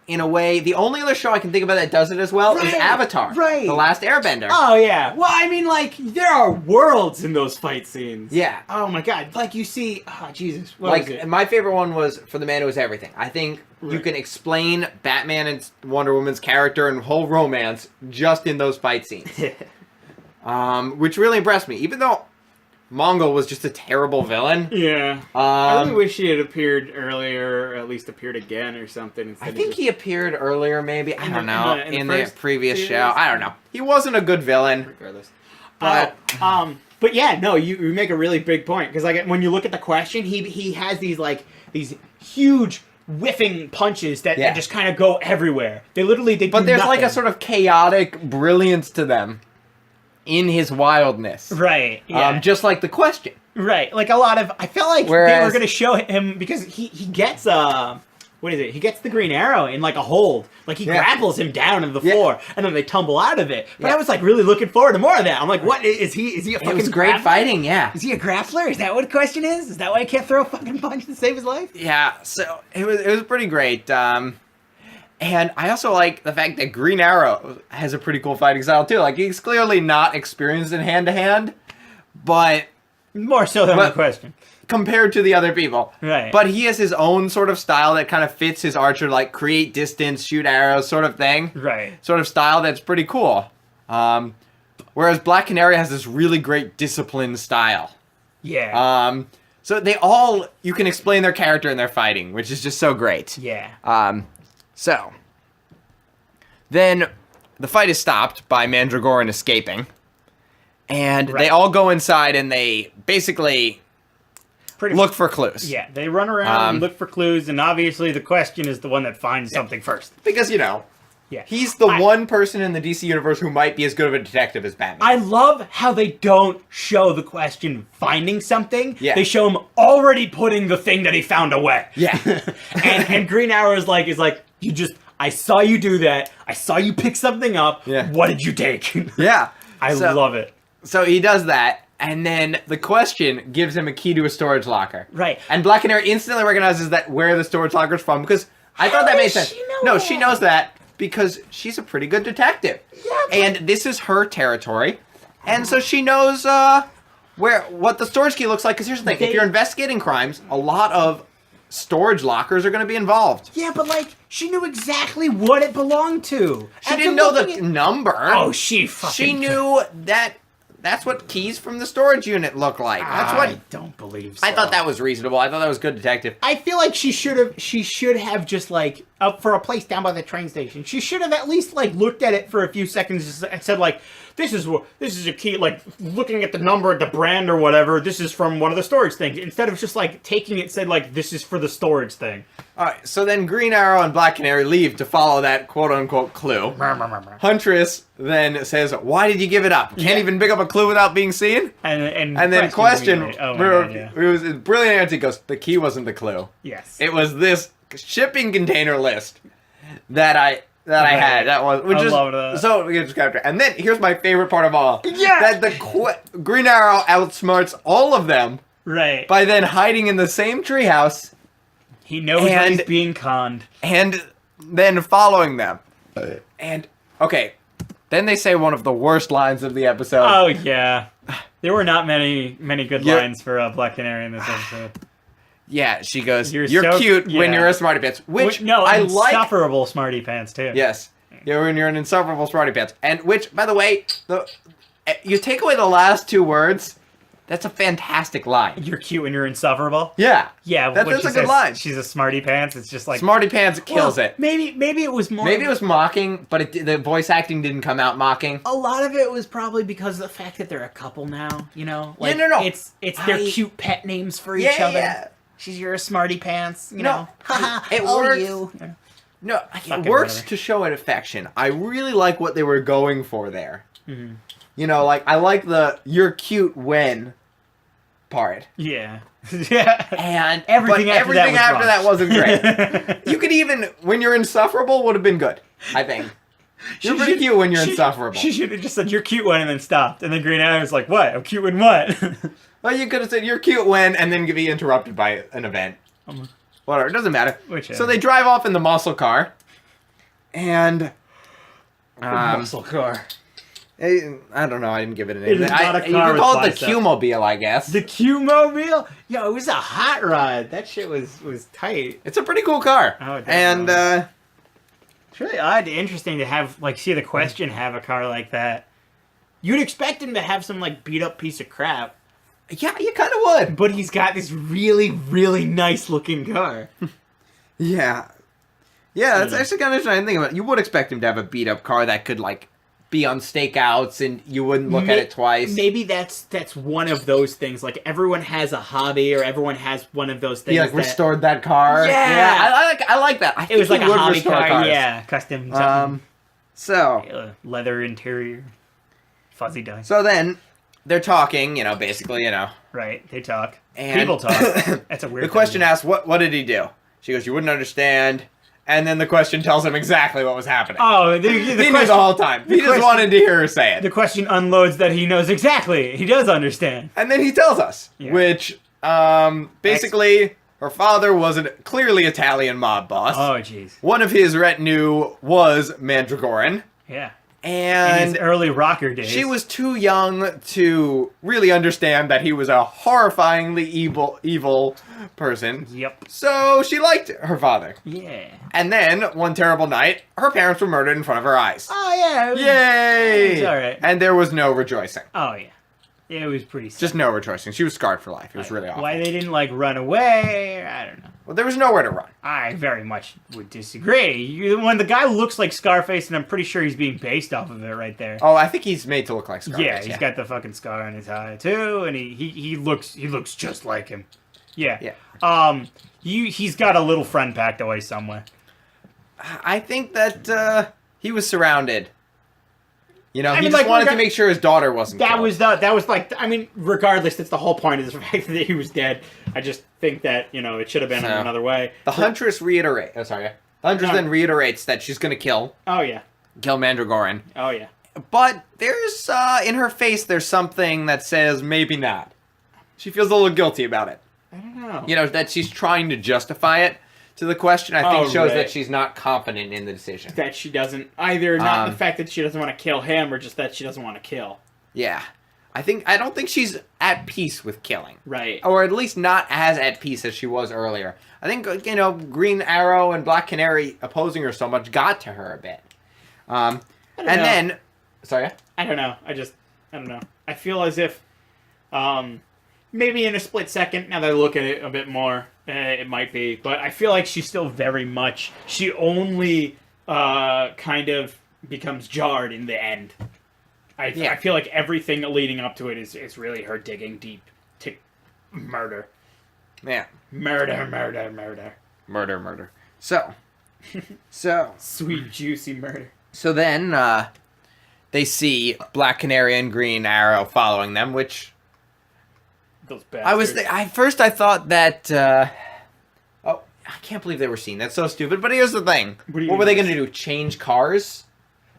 in a way. The only other show I can think about that does it as well is Right, Avatar. right. The Last Airbender. Oh yeah. Well, I mean, like there are worlds in those fight scenes. Yeah. Oh my god. Like you see. Oh Jesus. What was Like, it? my favorite one was For the Man Who Was Everything. I think you Right. can explain Batman and Wonder Woman's character and whole romance just in those fight scenes. Which really impressed me. Even though Mongol was just a terrible villain. Yeah. I really Um, wish he had appeared earlier, or at least appeared again or something. Instead I of think just- he appeared earlier, maybe. I In don't the- know. in the In the first previous series? show. I don't know. He wasn't a good villain. Regardless. But But yeah, no, you make a really big point because like when you look at the question, he has these huge whiffing punches that, Yeah. that just kind of go everywhere. They do there's like a nothing. sort of chaotic brilliance to them in his wildness. Right. Yeah. Just like the question. right. Like a lot of. I felt like they Whereas- were gonna show him because he gets what is it? He gets the Green Arrow in like a hold. Like he Yeah. grapples him down to the Yeah. floor, and then they tumble out of it. But Yeah. I was like really looking forward to more of that. I'm like, what is he? Is he a fucking? It was great grappler? fighting, yeah. Is he a grappler? Is that what the question is? Is that why he can't throw a fucking punch to save his life? Yeah, so it was pretty great. And I also like the fact that Green Arrow has a pretty cool fighting style too. Like he's clearly not experienced in hand to hand, but More so than the But- question. compared to the other people. Right. But he has his own sort of style that kind of fits his archer, like create distance, shoot arrows sort of thing. Right. Sort of style that's pretty cool. Whereas Black Canary has this really great disciplined style. Yeah. So they all, you can explain their character and their fighting, which is just so great. yeah. So then the fight is stopped by Mandragoran escaping. And they Right. all go inside and they basically Pretty look for clues. Yeah. They run around and look for clues, and obviously the question is the one that finds something first. Because, Yeah. he's the I- one person in the DC universe who might be as good of a detective as Batman. I love how they don't show the question finding something. Yeah. They show him already putting the thing that he found away. Yeah. and Green Arrow is like, I saw you do that. I saw you pick something up. Yeah. What did you take? Yeah. I So- love it. So he does that, and then the question gives him a key to a storage locker. Right. And Black Canary instantly recognizes that where the storage locker is from, because I thought that made does sense. she know No, that? she knows that because she's a pretty good detective. Yeah, but- And this is her territory, and so she knows what the storage key looks like. Because here's the thing: if They- you're investigating crimes, a lot of storage lockers are going to be involved. Yeah, but like she knew exactly what it belonged to. She didn't know the number. Oh, she fucking. She knew that. That's what keys from the storage unit look like. That's what. I don't believe so. I thought that was reasonable. I thought that was good detective. I feel like she should have just like up for a place down by the train station. She should have at least like looked at it for a few seconds and said like, this is a key, like looking at the number, the brand or whatever. This is from one of the storage things. Instead of just like taking it, said like, this is for the storage thing. All right, so then Green Arrow and Black Canary leave to follow that quote-unquote clue. Huntress then says, "Why did you give it up? Can't even pick up a clue without being seen." And then question, immediately. Oh my God, yeah. it was a brilliant answer. He goes, "The key wasn't the clue. Yes. It was this shipping container list that I had. That was which I is love that. so we get this character. And then here's my favorite part of all. Yeah. That the Green Arrow outsmarts all of them Right. by then hiding in the same treehouse He knows when and- he's being conned. and then following them. And okay, then they say one of the worst lines of the episode. Oh yeah. There were not many good Yeah. lines for Black Canary in this episode. Yeah, she goes, You're "You're so- cute when yeah. you're a smarty pants," which no, I like. insufferable smarty pants too. Yes, yeah, when you're an insufferable smarty pants, and which, by the way, you take away the last two words, that's a fantastic line. You're cute when you're insufferable. Yeah, Yeah, That's when a she good says line. She's a smarty pants. It's just like smarty pants kills Well, it. Maybe it was more. Maybe it was mocking, but the voice acting didn't come out mocking. A lot of it was probably because of the fact that they're a couple now. You know, Yeah, no. It's their cute pet names for each other. Yeah. She's your smarty pants. You No, know, haha. it oh, works. you. No, it Fucking works whatever. to show an affection. I really like what they were going for there. Mhm. You know, like I like the "you're cute when" part, Yeah, yeah. and Everything but after that everything was after wrong. that wasn't great. You could even when you're insufferable would have been good. I think you're pretty cute when you're insufferable. She should have just said you're cute when and then stopped, and then Green Arrow was like, "What? I'm cute when what?" Well, you could have said "you're cute when" and then be interrupted by an event. Whatever, it doesn't matter. Whichever. So they drive off in the muscle car, and Muscle car. I don't know. I didn't give it a name. It is not a You car could with call it the biceps. Q-mobile, I guess. The Q-mobile. Yo, it was a hot rod. That shit was tight. It's a pretty cool car. Oh, it does and sound- It's really odd, interesting to have see the Question have a car like that. You'd expect him to have some like beat up piece of crap, yeah, you kind of would. but he's got this really really nice looking car. Yeah. Yeah, that's actually kind of interesting to think about. You would expect him to have a beat up car that could like be on stakeouts and you wouldn't look at it twice. Maybe that's one of those things. Like everyone has a hobby, or everyone has one of those things. He like that- restored that car. Yeah. I like that. I It think was like he a would hobby restore car. cars. Yeah. Custom So leather interior, fuzzy dice. so then they're talking, you know, basically, you know. Right, they talk. And People talk. That's a weird. The question thing. asks, what did he do? She goes, you wouldn't understand. And then the question tells him exactly what was happening. Oh, the he knew the question. whole time. He just question- wanted to hear her say it. The question unloads that he knows exactly. He does understand. And then he tells us, Yeah. which basically her father was a clearly Italian mob boss. Oh, jeez. One of his retinue was Mandragoran, Yeah. In and his early rocker days. she was too young to really understand that he was a horrifyingly evil person. Yep. So she liked her father. Yeah. And then, one terrible night, her parents were murdered in front of her eyes. Oh yeah. Yay! It's all right. And there was no rejoicing. Oh yeah. Yeah, it was pretty. Sad. Just no rejoicing. She was scarred for life. It was really awful. Why they didn't run away? I don't know. Well, there was nowhere to run. I very much would disagree. When the guy looks like Scarface, and I'm pretty sure he's being based off of it right there. Oh, I think he's made to look like Scarface. Yeah, he's got the fucking scar on his eye too, and he looks just like him. Yeah. Yeah. He's got a little friend packed away somewhere. I think that he was surrounded. You know, I he mean, just like, wanted to rega- make sure his daughter wasn't That killed. was like, I mean, regardless, that's the whole point of the fact that he was dead. I just think that, you know, it should have been So, another way. The Huntress reiterate. Oh, sorry. The Huntress No. then reiterates that she's going to kill Oh yeah, Mandragoran. oh yeah. But there's in her face there's something that says maybe not. She feels a little guilty about it. I don't know. You know, that she's trying to justify it to the question. I think Oh, shows right. that she's not confident in the decision. That she doesn't either, not Um, the fact that she doesn't want to kill him, or just that she doesn't want to kill. Yeah. I don't think she's at peace with killing. Right. Or at least not as at peace as she was earlier. I think, you know, Green Arrow and Black Canary opposing her so much got to her a bit. And I don't know. then... Sorry? I don't know. I don't know. I feel as if, maybe in a split second, now that I look at it a bit more, it might be. But I feel like she's still very much, she only kind of becomes jarred in the end. Yeah. I feel like everything leading up to it is really her digging deep to murder. Yeah. Murder, murder, murder. Murder. So Sweet, juicy murder. So then, they see Black Canary and Green Arrow following them, which... Those bastards. First I thought that, oh, I can't believe they were seen. That's so stupid. But here's the thing. What do you What were they mean? going to do? Change cars?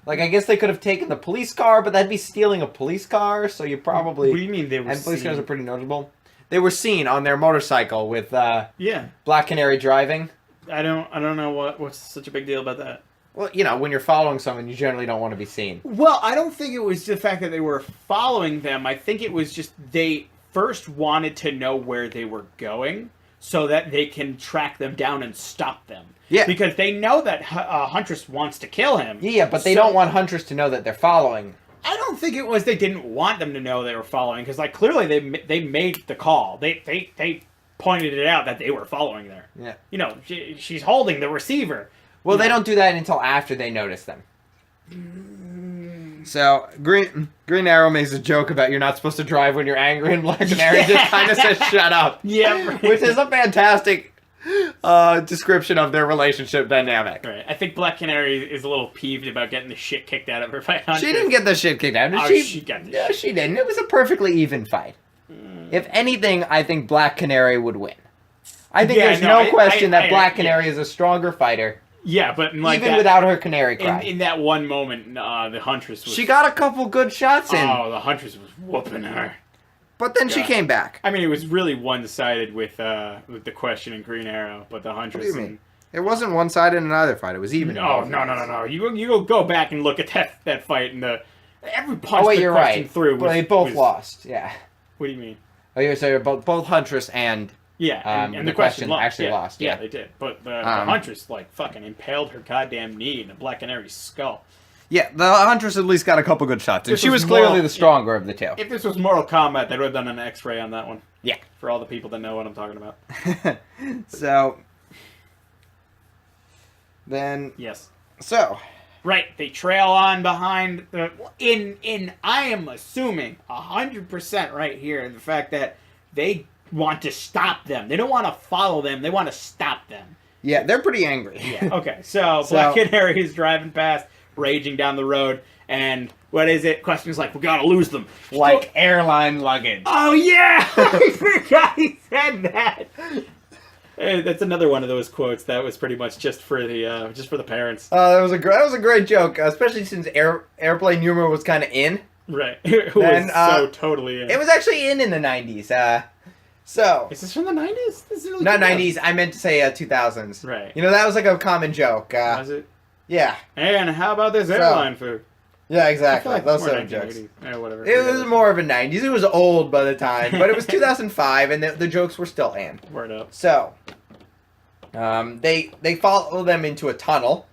Like, I guess they could have taken the police car, but that'd be stealing a police car, so you probably... What do you mean they were And police seen? cars are pretty noticeable. They were seen on their motorcycle with Yeah. Black Canary driving. I don't know what's such a big deal about that. Well, you know, when you're following someone, you generally don't want to be seen. Well, I don't think it was the fact that they were following them. I think it was just they first wanted to know where they were going so that they can track them down and stop them. Yeah. Because they know that Huntress wants to kill him. Yeah, but they So- don't want Huntress to know that they're following. I don't think it was they didn't want them to know they were following, because like clearly they made the call. They pointed it out that they were following there. Yeah. You know, she's holding the receiver. Well, You they know? don't do that until after they notice them. So Green Arrow makes a joke about you're not supposed to drive when you're angry, and Black Canary just kind of says "shut up," Yeah, right. which is a fantastic description of their relationship dynamic. Right. I think Black Canary is a little peeved about getting the shit kicked out of her by Huntress. She didn't get the shit kicked out. Oh, She, she got the no, shit. she didn't. It was a perfectly even fight. If anything, I think Black Canary would win. I think Yeah, there's no, no question that Black yeah. Canary is a stronger fighter, Yeah, but like even that, without her canary cry. in that one moment, the Huntress was. She got a couple good shots in, Oh, the Huntress was whooping her. but then she God. came back. I mean, it was really one-sided with the Question and Green Arrow, but the Huntress. What do you mean? It wasn't one-sided in either fight. It was even. in No, both no, fights. no. You go back and look at that fight and every punch Oh wait, the you're Question right. threw. Well, they both lost. Yeah. What do you mean? Oh, you're saying both Huntress and Yeah, and the the Question Question lost. actually yeah, lost, yeah. they did. But the Um, Huntress like fucking impaled her goddamn knee in a Black Canary's skull. yeah, the Huntress at least got a couple good shots, and This she was was clearly more- the stronger of the two. If this was Mortal Kombat, they would have done an X-ray on that one. Yeah. For all the people that know what I'm talking about. So then, Yes. so Right, they trail on behind the in I am assuming 100% right here the fact that they want to stop them. They don't want to follow them. They want to stop them. yeah, they're pretty angry. Yeah. Okay. So Black Canary is driving past, raging down the road, and what is it? Question's like, we gotta lose them. like airline luggage. Oh yeah, I forgot he said that. That's another one of those quotes that was pretty much just for the parents. That was a great joke, especially since airplane humor was kind of in. Right. It Then, was so totally in. It was actually in the 90s. So Is this from the 90s? This is really not good. 90s. I meant to say 2000s. Right. You know, that was like a common joke. Was it? Yeah. And how about this airline food? Yeah, I exactly. feel like Those it's more sort of jokes. 1980s. Whatever. It was more of a 90s. It was old by the time, but it was 2005, and the jokes were still in. Word up. So, they follow them into a tunnel.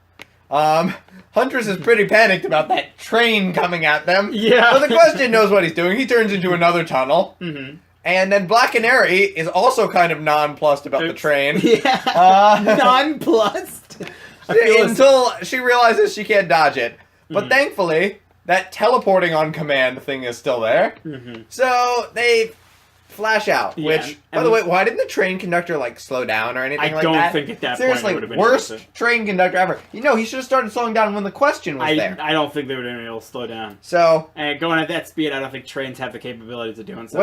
Huntress is pretty panicked about that train coming at them. Yeah. But the Question knows what he's doing. He turns into another tunnel. Mm-hmm. And then Black Canary is also kind of nonplussed about the train. Yeah. Nonplussed. I feel as- Until she realizes she can't dodge it. But Mhm. thankfully, that teleporting on command thing is still there. Mhm. So they flash out. Yeah, Which, by and- the way, why didn't the train conductor like slow down or anything I like don't that? think at that Seriously, point it would have been worst worth it. train conductor ever. You know, he should have started slowing down when the Question was there. I don't think they would have been able to slow down. So And going at that speed, I don't think trains have the capability of doing so.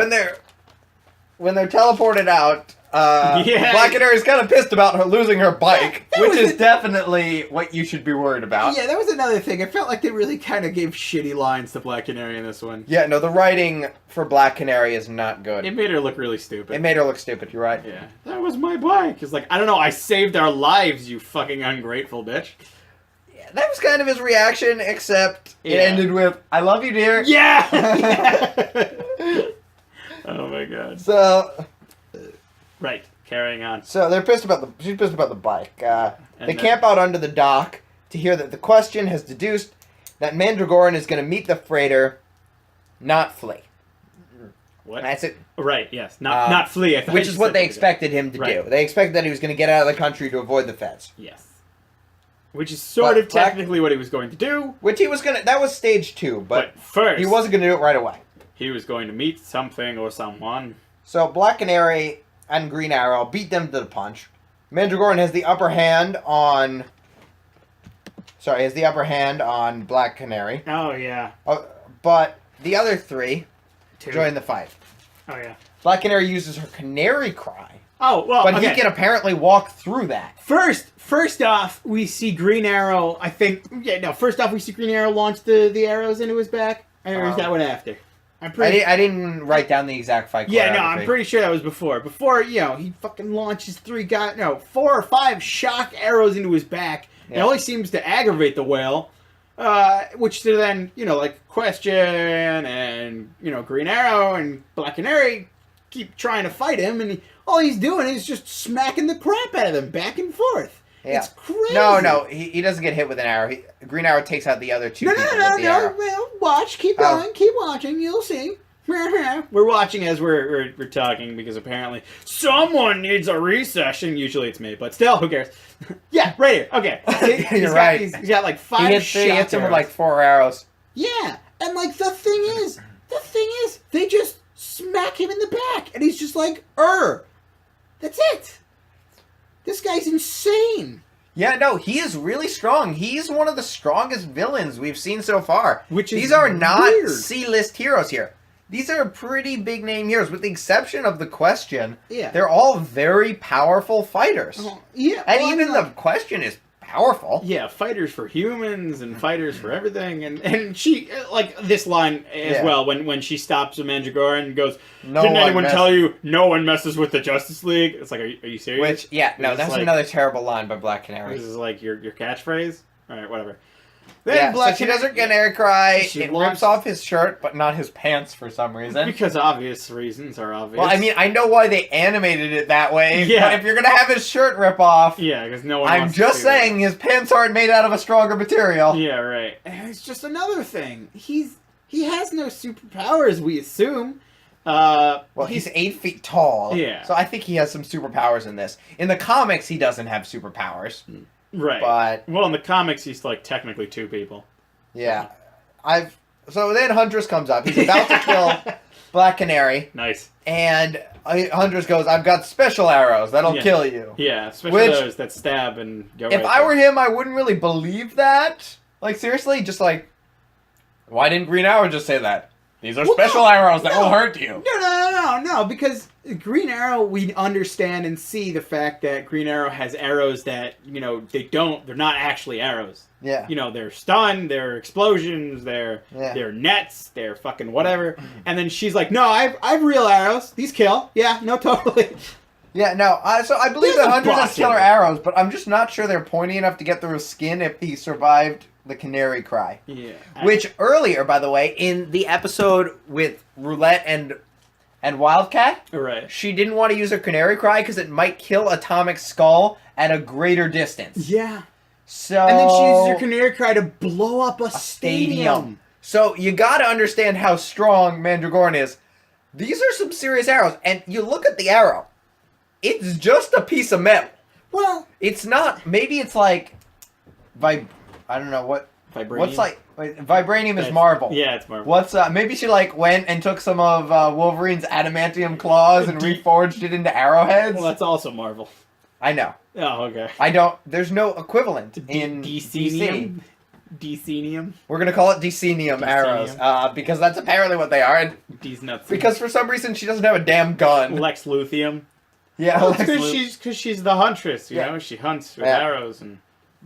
when they're teleported out, Yeah. Black Canary's kind of pissed about her losing her bike, That which was is a- definitely what you should be worried about. Yeah, that was another thing. I felt like they really kind of gave shitty lines to Black Canary in this one. Yeah, no, the writing for Black Canary is not good. It made her look really stupid. It made her look stupid, you're right. Yeah. That was my bike. It's like, I don't know, I saved our lives, you fucking ungrateful bitch. Yeah, that was kind of his reaction, except it Yeah. ended with, I love you, dear. Yeah! Oh my god. So Right, carrying on. they're pissed about she's pissed about the bike. They then- camp out under the dock to hear that the Question has deduced that Mandragoran is going to meet the freighter, not flee. What? That's it. Right, yes. Not flee. I thought Which you is what said they flee. expected him to Right. do. They expected that he was going to get out of the country to avoid the feds. Yes. Which is sort But of Black- technically what he was going to do. Which he was going to, that was stage 2, but first, he wasn't going to do it right away. he was going to meet something or someone. So Black Canary and Green Arrow beat them to the punch. Mandragoran has the upper hand on Black Canary. Oh, yeah. But the other three Two. join the fight. Oh, yeah. Black Canary uses her canary cry, Oh, well, but okay. he can apparently walk through that. First off, we see Green Arrow, I think... Yeah, no, first off, we see Green Arrow launch the arrows into his back. Or is that one after? I'm pretty... I didn't write down the exact fight Yeah, no, choreography. I'm pretty sure that was before. Before, he fucking launches 4 or 5 shock arrows into his back. It Yeah. only seems to aggravate the whale, which to then, Question and, Green Arrow and Black Canary keep trying to fight him, and all he's doing is just smacking the crap out of them back and forth. Yeah. It's crazy. No, he doesn't get hit with an arrow. Green Arrow takes out the other two people with the arrow. Well, watch, keep going, keep watching, you'll see. We're watching as we're talking because apparently someone needs a recession. Usually it's me, but still, who cares? Yeah, right here. Okay, see? You're right. He's got like 5 He shots. hits him with like 4 arrows. Yeah, and like the thing is, they just smack him in the back, and he's just like, that's it. This guy's insane. Yeah, no, he is really strong. He's one of the strongest villains we've seen so far. Which is These are not weird. C-list heroes here. These are pretty big name heroes, with the exception of the Question. Yeah. They're all very powerful fighters. Yeah, And well, I even mean, the like, Question is powerful. yeah, fighters for humans and fighters for everything, and she like this line as well when she stops a Mandragora and goes, No "Didn't one anyone mess- tell you no one messes with the Justice League?" It's like, are you serious? Which, yeah, no, It's that's like- another terrible line by Black Canary. This is like your catchphrase. All right, whatever. Then Yeah, Black so she Canary- does her Canary Cry. She It launches- rips off his shirt, but not his pants for some reason. because obvious reasons are obvious. Well, I mean, I know why they animated it that way, Yeah. but if you're gonna have his shirt rip off, yeah, because no one. I'm wants to just see that. saying his pants aren't made out of a stronger material. Yeah, right. And it's just another thing. He has no superpowers, we assume. Well, he's 8 feet tall. Yeah. So I think he has some superpowers in this. In the comics, he doesn't have superpowers. right. But Well, in the comics, he's like technically 2 people. yeah, so then Huntress comes up. He's about to kill Black Canary, Nice. and Huntress goes, "I've got special arrows that'll Yeah. kill you." Yeah, especially Which- those that stab and go. If right I through. were him, I wouldn't really believe that. Like, seriously, just like, why didn't Green Arrow just say that? These are Well, special no, arrows that no. will hurt you. No, because Green Arrow, we understand and see the fact that Green Arrow has arrows that, they're not actually arrows. Yeah. They're stun, they're explosions, they're nets, they're fucking whatever. And then she's like, no, I've real arrows. These kill. Yeah, no, totally. Yeah, no, so I believe There's that a Huntress has botch killer in it. arrows, but I'm just not sure they're pointy enough to get through his skin if he survived the Canary Cry. Yeah. Which earlier, by the way, in the episode with Roulette and Wildcat, Right. she didn't want to use her Canary Cry because it might kill Atomic Skull at a greater distance. Yeah. So And then she uses her Canary Cry to blow up a stadium. So you gotta understand how strong Mandragoran is. These are some serious arrows, and you look at the arrow. It's just a piece of metal. Well, It's not. Maybe it's like, I don't know what. Vibranium. What's like? Vibranium is Marvel. Yeah, it's Marvel. What's maybe she like went and took some of Wolverine's adamantium claws and reforged it into arrowheads. Well, that's also Marvel. I know. Oh, okay. I don't. There's no equivalent in DC. Decenium? Decenium? We're gonna call it Decenium arrows because that's apparently what they are. And D's nuts. because for some reason she doesn't have a damn gun. Lex Luthium. Yeah, Well, Lex Luthor. because she's the huntress, you Yeah. know? She hunts with Yeah. arrows and...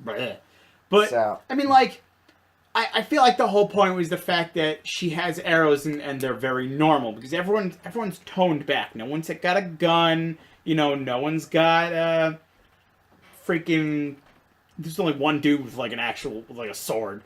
But, So. I mean, like... I feel like the whole point was the fact that she has arrows and they're very normal because everyone's toned back. No one's got a gun, no one's got freaking. There's only one dude with like a sword.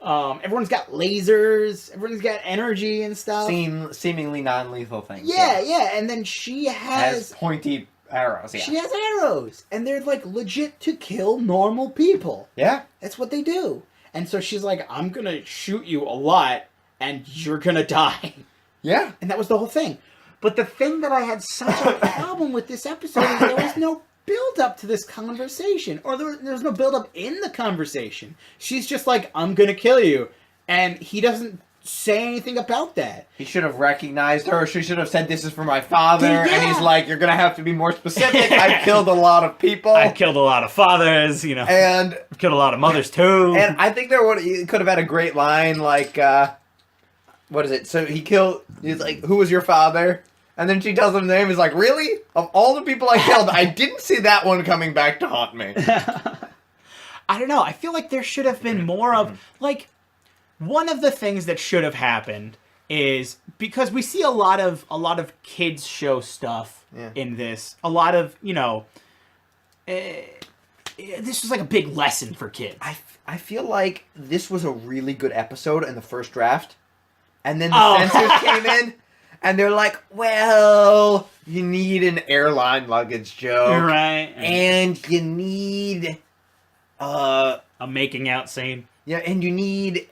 Everyone's got lasers. Everyone's got energy and stuff. Seemingly non-lethal things. Yeah, and then she Has has pointy arrows. Yeah. she has arrows, and they're like legit to kill normal people. Yeah. That's what they do. And so she's like, I'm gonna shoot you a lot, and you're gonna die. Yeah. And that was the whole thing. But the thing that I had such a problem with this episode is there was no build up to this conversation. Or there was no build up in the conversation. She's just like, I'm gonna kill you. And he doesn't say anything about that. He should have recognized her. She should have said, "This is for my father." Yeah. And he's like, "You're gonna have to be more specific. I've killed a lot of people." I've killed a lot of fathers, and I've killed a lot of mothers too. and I think he could have had a great line like, what is it? So he's like, "Who was your father?" And then she tells him the name. He's like, "Really? Of all the people I killed, I didn't see that one coming back to haunt me." I don't know. I feel like there should have been more of, like, one of the things that should have happened is because we see a lot of kids show stuff in this. A lot of, this was like a big lesson for kids. I feel like this was a really good episode in the first draft, and then the censors came in, And they're like, well, you need an airline luggage joke. Right. And you need, A making out scene. yeah, and you need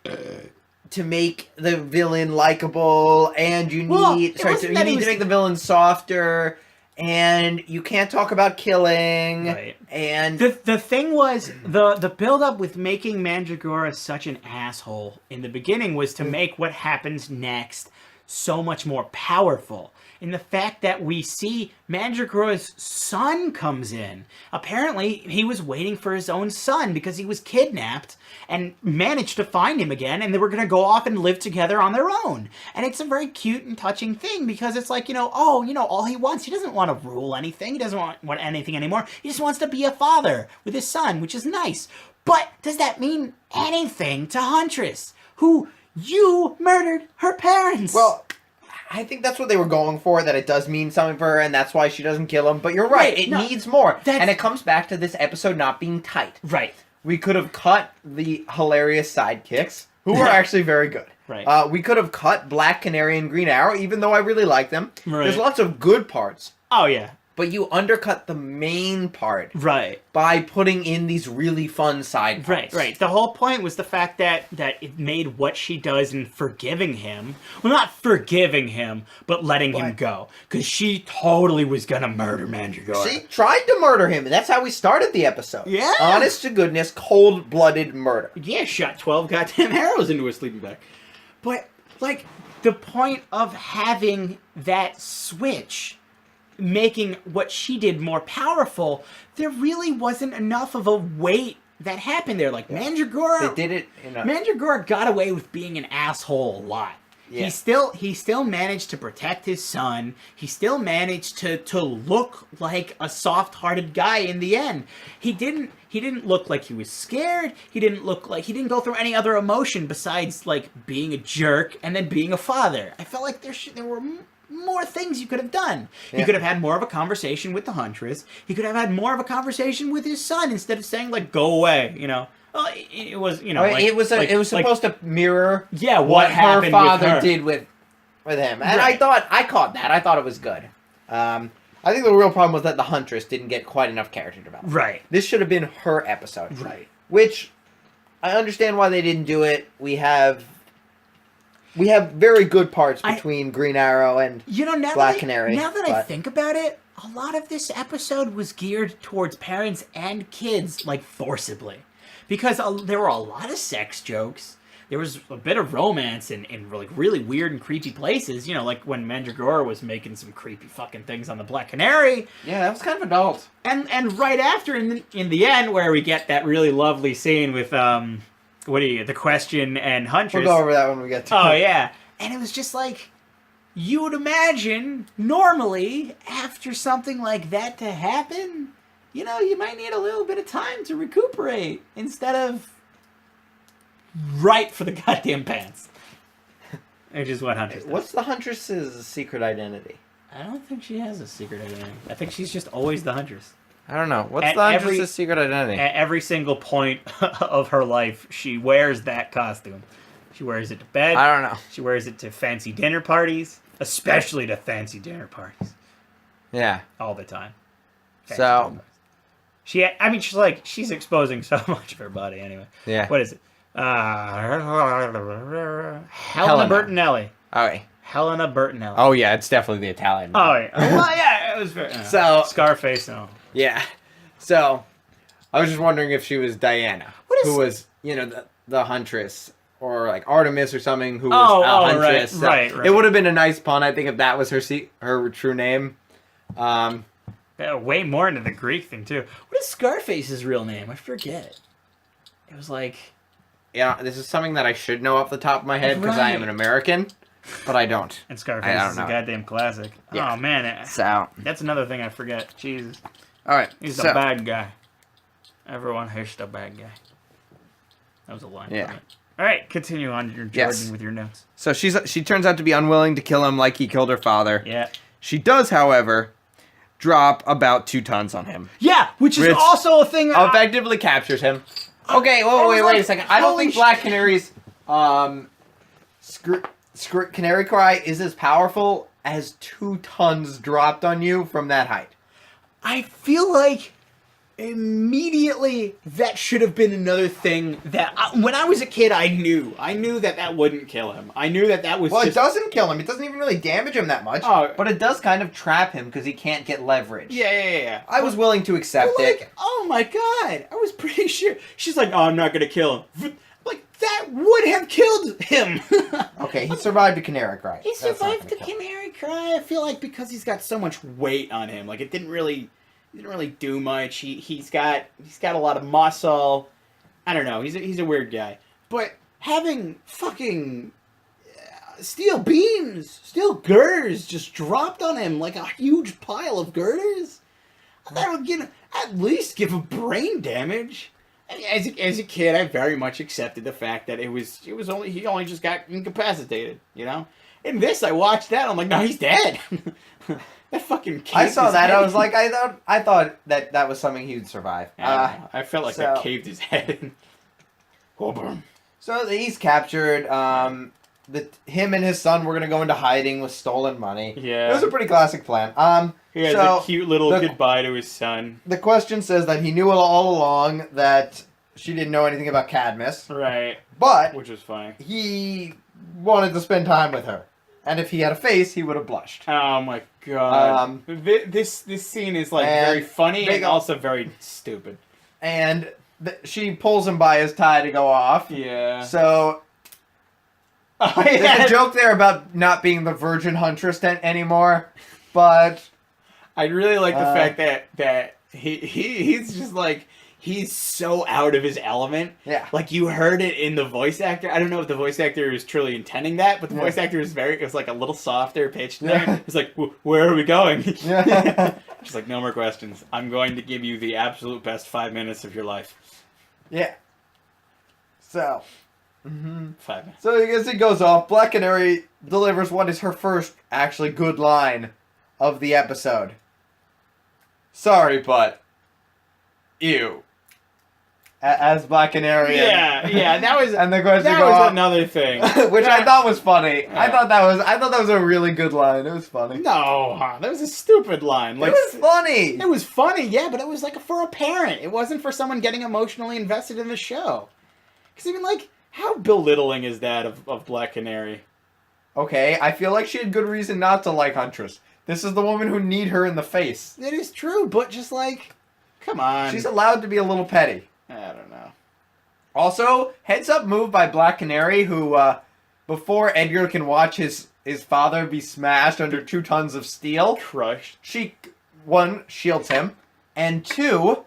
to make the villain likable, and you Well, need, it sorry, wasn't you that he need was- to make the villain softer, and you can't talk about killing, Right. and The thing was the build up with making Mandragora such an asshole in the beginning was to make what happens next so much more powerful. In the fact that we see Mandragora's son comes in. Apparently, he was waiting for his own son because he was kidnapped and managed to find him again, and they were going to go off and live together on their own. And it's a very cute and touching thing because it's like, all he wants, he doesn't want to rule anything, he doesn't want anything anymore, he just wants to be a father with his son, which is nice. But does that mean anything to Huntress, who you murdered her parents? well, I think that's what they were going for, that it does mean something for her, and that's why she doesn't kill him. But you're right, Right, it no, needs more. that's- And it comes back to this episode not being tight. right. We could have cut the hilarious sidekicks, who were actually very good. Right. We could have cut Black Canary and Green Arrow, even though I really like them. Right. There's lots of good parts, Oh, yeah. but you undercut the main part Right. by putting in these really fun side Right, parts. right. The whole point was the fact that it made what she does in forgiving him, well, not forgiving him, but letting him What? go. Because she totally was gonna murder Mandragora. She tried to murder him, and that's how we started the episode. Yeah. Honest to goodness, cold-blooded murder. Yeah, shot 12 goddamn arrows into his sleeping bag. But, like, the point of having that switch, making what she did more powerful, there really wasn't enough of a weight that happened there. Like, Mandragora... They did it in a... Mandragora got away with being an asshole a lot. Yeah. He still managed to protect his son. He still managed to look like a soft-hearted guy in the end. He didn't look like he was scared. He didn't go through any other emotion besides like being a jerk and then being a father. I felt like there were more things you could have done. He Yeah. could have had more of a conversation with the Huntress. He could have had more of a conversation with his son instead of saying like "go away," Well, it was, it was supposed to mirror Yeah, what her happened with father her. did with him, and Right. I caught that. I thought it was good. I think the real problem was that the Huntress didn't get quite enough character development. Right. This should have been her episode. Right. Which I understand why they didn't do it. We have very good parts between Green Arrow and Now Black that Canary, Now that I but- think about it, a lot of this episode was geared towards parents and kids, like forcibly, because there were a lot of sex jokes. There was a bit of romance in like really weird and creepy places. Like when Mandragora was making some creepy fucking things on the Black Canary, yeah, that was kind of adult. and right after in the end where we get that really lovely scene with the Question and Huntress. We'll go over that when we get to Oh it. yeah, and it was just like you would imagine normally after something like that to happen, you might need a little bit of time to recuperate instead of right for the goddamn pants. Which is what Huntress does. What's the Huntress's secret identity? I don't think she has a secret identity. I think she's just always the Huntress. I don't know. What's At the every- Huntress's secret identity? At every single point of her life, she wears that costume. She wears it to bed. I don't know. She wears it to fancy dinner parties, especially to fancy dinner parties, Yeah. all the time. Fancy So- dinner parties. She's exposing so much of her body anyway. Yeah. What is it? Helena Helena. Bertinelli. Okay. Helena Bertinelli. Oh yeah, it's definitely the Italian. Oh, yeah. Well, yeah, it was very. So- Scarface, no. Yeah. So, I was just wondering if she was Diana, What is- who was, the Huntress, or like Artemis or something, who was Oh, a right, Huntress. So right. It would have been a nice pun, I think, if that was her true name. Yeah, way more into the Greek thing too. What is Scarface's real name? I forget. It was like Yeah, this is something that I should know off the top of my head because I am Right. an American, but I don't. and Scarface I don't is a know. goddamn classic. Yeah. Oh man, So, that's another thing I forget. Jesus, all right. he's so, the bad guy. Everyone hates the bad guy. That was a line. Yeah. From it. All right, continue on your Jordan Yes. with your notes. So she turns out to be unwilling to kill him like he killed her father. Yeah. She does, however, drop about 2 tons on him. Yeah, which is Which also a thing. Effectively captures him. Okay, I was wait like, a second. I don't holy think sh- Black Canary's Canary Cry is as powerful as 2 tons dropped on you from that height? I feel like immediately that should have been another thing that when I was a kid I knew that wouldn't kill him. I knew that was Well, just... it doesn't kill him. It doesn't even really damage him that much. Oh. But it does kind of trap him because he can't get leverage. Yeah. I was willing to accept But, like, it. oh my god, I was pretty sure. She's like, oh, I'm not gonna kill him. Like, that would have killed him. Okay, he survived a canary cry. He That's not survived gonna the kill him. canary cry. I feel like because he's got so much weight on him, like it didn't really do much. He's got a lot of muscle. I don't know. He's a weird guy. But having fucking steel beams, steel girders just dropped on him like a huge pile of girders, that would at least give him brain damage. I mean, as a kid, I very much accepted the fact that he only just got incapacitated, you know. In this, I watched that. I'm like, no, he's dead. That fucking kid. I saw that. I was like, I thought that was something he would survive. I felt like that so- caved his head in. Oh, boom. So he's captured. Him and his son were gonna go into hiding with stolen money. Yeah. It was a pretty classic plan. He has so a cute little the- goodbye to his son. the question says that he knew all along that she didn't know anything about Cadmus, Right. but Which was funny. he wanted to spend time with her. And if he had a face, he would have blushed. Oh my god. Um, This scene is like and very funny big and ol- also very stupid. And she pulls him by his tie to go off. Yeah. So Oh, there's yeah. a joke there about not being the virgin huntress anymore, but I really like the Uh, fact that he's just like he's so out of his element. yeah. Like you heard it in the voice actor. I don't know if the voice actor was truly intending that, but the Yeah. voice actor it was like a little softer pitched Yeah. there. It's like, where are we going? Yeah. She's like, no more questions. I'm going to give you the absolute best 5 minutes of your life. Yeah. So. 5 minutes. So as it goes off, Black Canary delivers what is her first actually good line of the episode. Sorry, but ew. As Black Canary. Yeah, that was And the question that go was off, another thing. which I thought was funny. Yeah. I thought that was a really good line. It was funny. No, that was a stupid line. Like, it was funny. it was funny, yeah, but it was like for a parent. It wasn't for someone getting emotionally invested in the show. Because even like, how belittling is that of Black Canary? Okay, I feel like she had good reason not to like Huntress. This is the woman who need her in the face. It is true, but just like, come on. She's allowed to be a little petty. I don't know. Also, heads up move by Black Canary, who, before Edgar can watch his father be smashed under 2 tons of steel, Crushed. she, 1, shields him, and 2,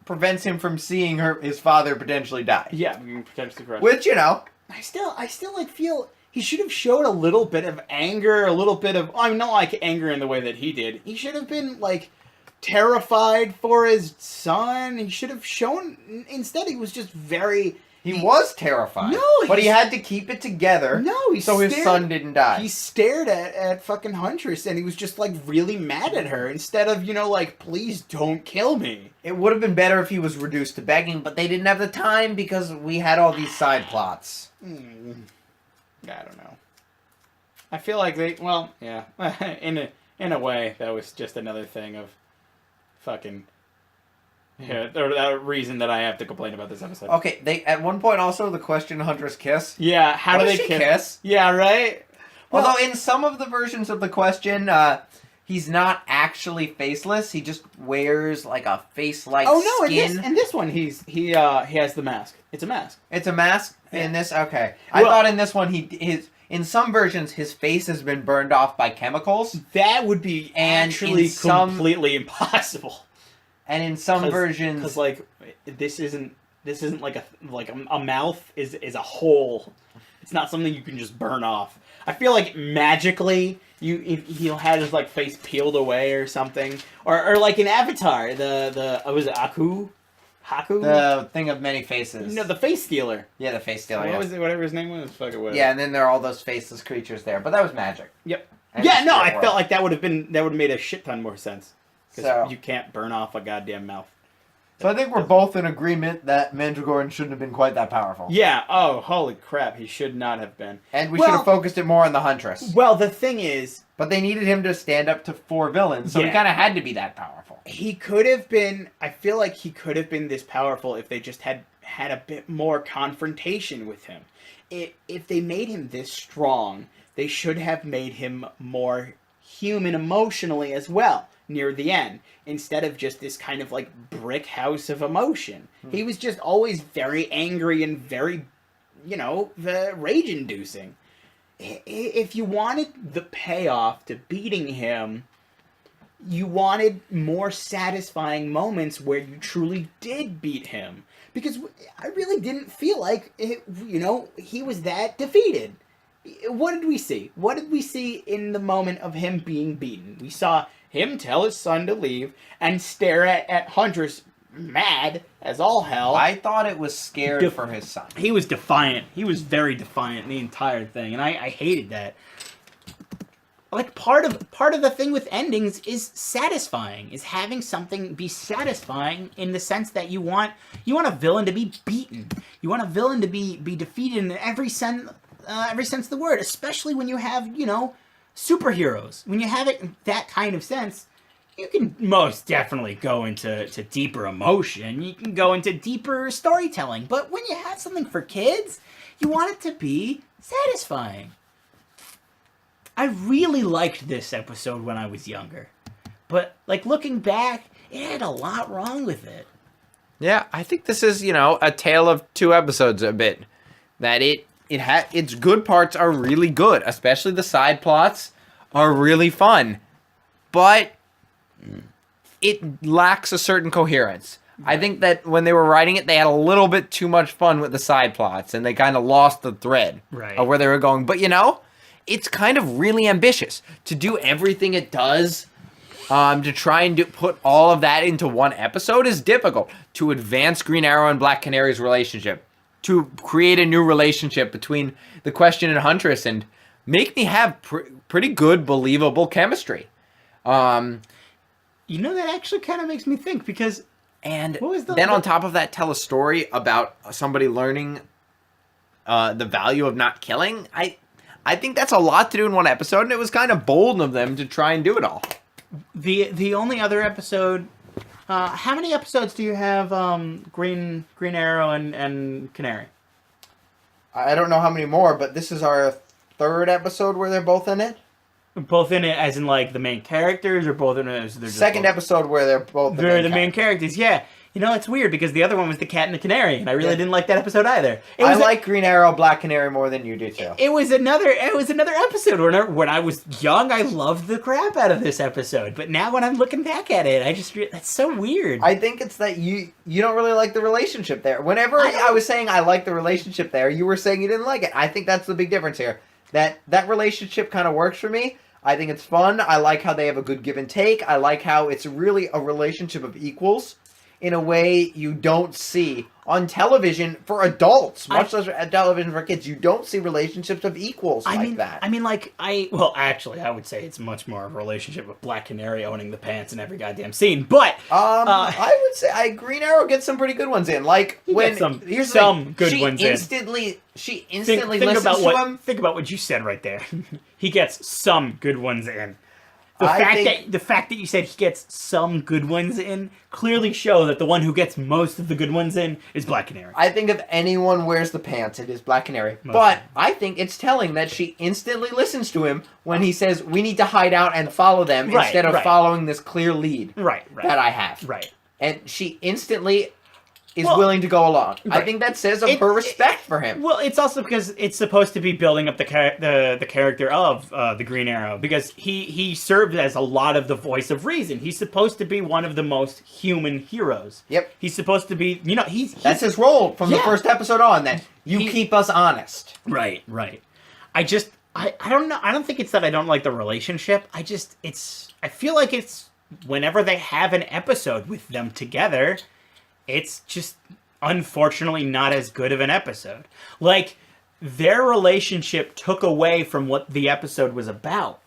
prevents him from seeing his father potentially die. Yeah, we can potentially crush. Which, you know, I still like feel he should have showed a little bit of anger, a little bit of I'm not like anger in the way that he did. He should have been like terrified for his son. He should have shown instead he was just very he was terrified. No, but he he's- had to keep it together he so his stared- son didn't die. He stared at fucking Huntress and he was just like really mad at her instead of, like, please don't kill me. It would have been better if he was reduced to begging, but they didn't have the time because we had all these side plots. I don't know. I feel like yeah. in a way that was just another thing of fucking or that reason that I have to complain about this episode. Okay, they at one point also the question Huntress kiss. Yeah, how What do does they she kiss? kiss? Yeah, right? Although in some of the versions of the question, he's not actually faceless. He just wears like a face-like Oh no, skin. in this one he has the mask. It's a mask. It's a mask in this. Okay, I Well- thought in this one in some versions his face has been burned off by chemicals, That would be And actually in some- completely impossible. and in some versions, Because like this isn't like a mouth is a hole. It's not something you can just burn off. I feel like magically he'll have his like face peeled away or something, or like in Avatar the was it Haku? the thing of many faces. No, the face stealer. Yeah, the face stealer. What Yeah. was it? Whatever his name was. Fuck it. Whatever. Yeah, and then there are all those faceless creatures there, but that was magic. Yep. And Yeah. the No, spirit I world. felt like that would have made a shit ton more sense. Because So- you can't burn off a goddamn mouth. So I think we're both in agreement that Mandragoran shouldn't have been quite that powerful. Yeah. Oh, holy crap! He should not have been. And we Well- should have focused it more on the Huntress. Well, the thing is, But they needed him to stand up to 4 villains, so he Yeah. kind of had to be that powerful. he could have been. I feel like he could have been this powerful if they just had a bit more confrontation with him. If they made him this strong, they should have made him more human emotionally as well near the end, instead of just this kind of like brick house of emotion. He was just always very angry and very, the rage inducing. If you wanted the payoff to beating him, you wanted more satisfying moments where you truly did beat him. Because I really didn't feel like, he was that defeated. What did we see? What did we see in the moment of him being beaten? We saw him tell his son to leave and stare at Huntress mad as all hell. I thought it was scared for his son. He was defiant. He was very defiant in the entire thing, and I hated that. Like part of the thing with endings is satisfying, is having something be satisfying in the sense that you want a villain to be beaten. You want a villain to be defeated in every sense of the word, especially when you have, superheroes. When you have it in that kind of sense, you can most definitely go into deeper emotion. You can go into deeper storytelling. But when you have something for kids, you want it to be satisfying. I really liked this episode when I was younger. But, looking back, it had a lot wrong with it. Yeah, I think this is, a tale of 2 episodes a bit. That its good parts are really good, especially the side plots are really fun. But it lacks a certain coherence. I think that when they were writing it, they had a little bit too much fun with the side plots, and they kind of lost the thread of where they were going. But, it's kind of really ambitious to do everything it does. To try and put all of that into one episode is difficult. To advance Green Arrow and Black Canary's relationship, to create a new relationship between the Question and Huntress, and make me have pretty good, believable chemistry. That actually kind of makes me think, because... And what was then on top of that, tell a story about somebody learning the value of not killing. I think that's a lot to do in one episode, and it was kind of bold of them to try and do it all. The only other episode... how many episodes do you have Green Arrow and Canary? I don't know how many more, but this is our 3rd episode where they're both in it. Both in it as in, the main characters, or both in it as they're just... 2nd episode where they're both They're the main characters, yeah. It's weird, because the other one was the Cat and the Canary, and I really didn't like that episode either. I like Green Arrow, Black Canary more than you do, too. It was another episode where when I was young, I loved the crap out of this episode. But now when I'm looking back at it, that's so weird. I think it's that you don't really like the relationship there. Whenever I was saying I like the relationship there, you were saying you didn't like it. I think that's the big difference here. That relationship kind of works for me. I think it's fun. I like how they have a good give and take. I like how it's really a relationship of equals in a way you don't see on television for adults, much less television for kids. You don't see relationships of equals like that. Actually, I would say it's much more of a relationship with Black Canary owning the pants in every goddamn scene. But I would say Green Arrow gets some pretty good ones in. Like when here's some good ones in. She instantly listens to him. Think about what you said right there. He gets some good ones in. The fact that you said he gets some good ones in clearly show that the one who gets most of the good ones in is Black Canary. I think if anyone wears the pants, it is Black Canary. But I think it's telling that she instantly listens to him when he says, we need to hide out and follow them instead of following this clear lead that I have. Right. And she instantly is willing to go along. Right. I think that says of her respect for him. Well, it's also because it's supposed to be building up the character of the Green Arrow, because he served as a lot of the voice of reason. He's supposed to be one of the most human heroes. Yep. He's supposed to be, he's that's his role from the first episode on, that you keep us honest. Right. I don't know. I don't think it's that I don't like the relationship. I feel like it's whenever they have an episode with them together, it's just unfortunately not as good of an episode. Like, their relationship took away from what the episode was about.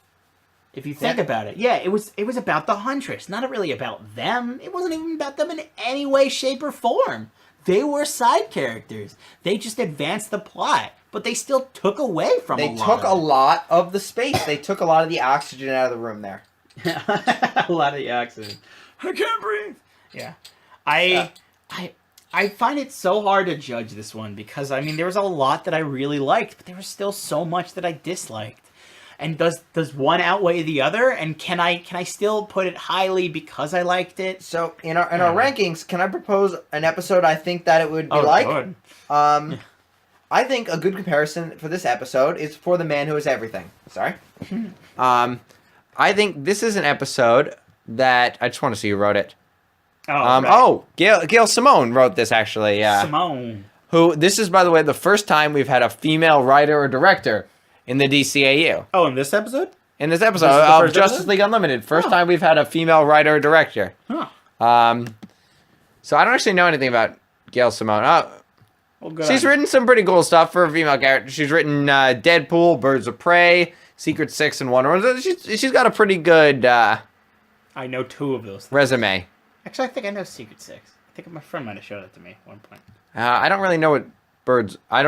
If you think Yeah. about it, yeah, it was about the Huntress, not really about them. It wasn't even about them in any way, shape, or form. They were side characters. They just advanced the plot, but they still took away from. They took a lot of the space. They took a lot of the oxygen out of the room there. a lot of the oxygen. I can't breathe. Yeah, I find it so hard to judge this one because I mean there was a lot that I really liked, but there was still so much that I disliked. And does one outweigh the other? And can I still put it highly because I liked it? So in our rankings, can I propose an episode I think that it would be Good. I think a good comparison for this episode is For the Man Who Is Everything. Sorry. I think this is an episode that I just want to see who wrote it. Right. Gail Simone wrote this actually. Yeah. Simone. Who? This is, by the way, the first time we've had a female writer or director in the DCAU. Oh, in this episode? In this episode This is the of first Justice episode? League Unlimited, first time we've had a female writer or director. Huh. So I don't actually know anything about Gail Simone. Well, good She's on you. written some pretty cool stuff for a female character. She's written Deadpool, Birds of Prey, Secret Six, and Wonder Woman. She's got a pretty good I know 2 of those. resume. Actually, I think I know Secret Six. I think my friend might have showed it to me at one point. I don't really know what I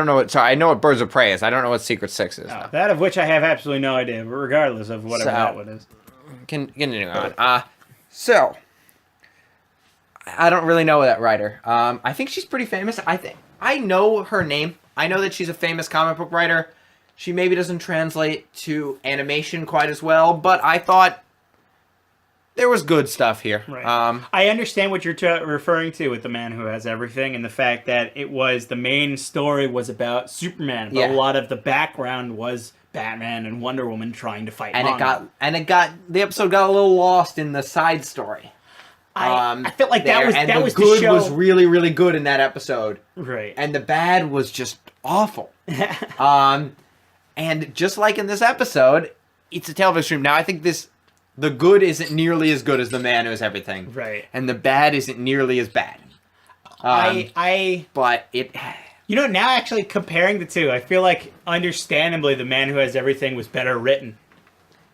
know what Birds of Prey is. I don't know what Secret Six is. Oh, that of which I have absolutely no idea, but regardless of whatever So- that one is. Continue on. So I don't really know that writer. I think she's pretty famous. I know her name. I know that she's a famous comic book writer. She maybe doesn't translate to animation quite as well, but I thought there was good stuff here. Right. I understand what you're referring to with The Man Who Has Everything and the fact that it was the main story was about Superman, but Yeah. a lot of the background was Batman and Wonder Woman trying to fight. and Mongol. the episode got a little lost in the side story. I felt like there, that the was good to show was really, really good in that episode. right. And the bad was just awful. And just like in this episode, it's a television stream. Now, I think the good isn't nearly as good as The Man Who Is Everything. Right. And the bad isn't nearly as bad. But it... You know, now actually comparing the two, I feel like understandably The Man Who Has Everything was better written.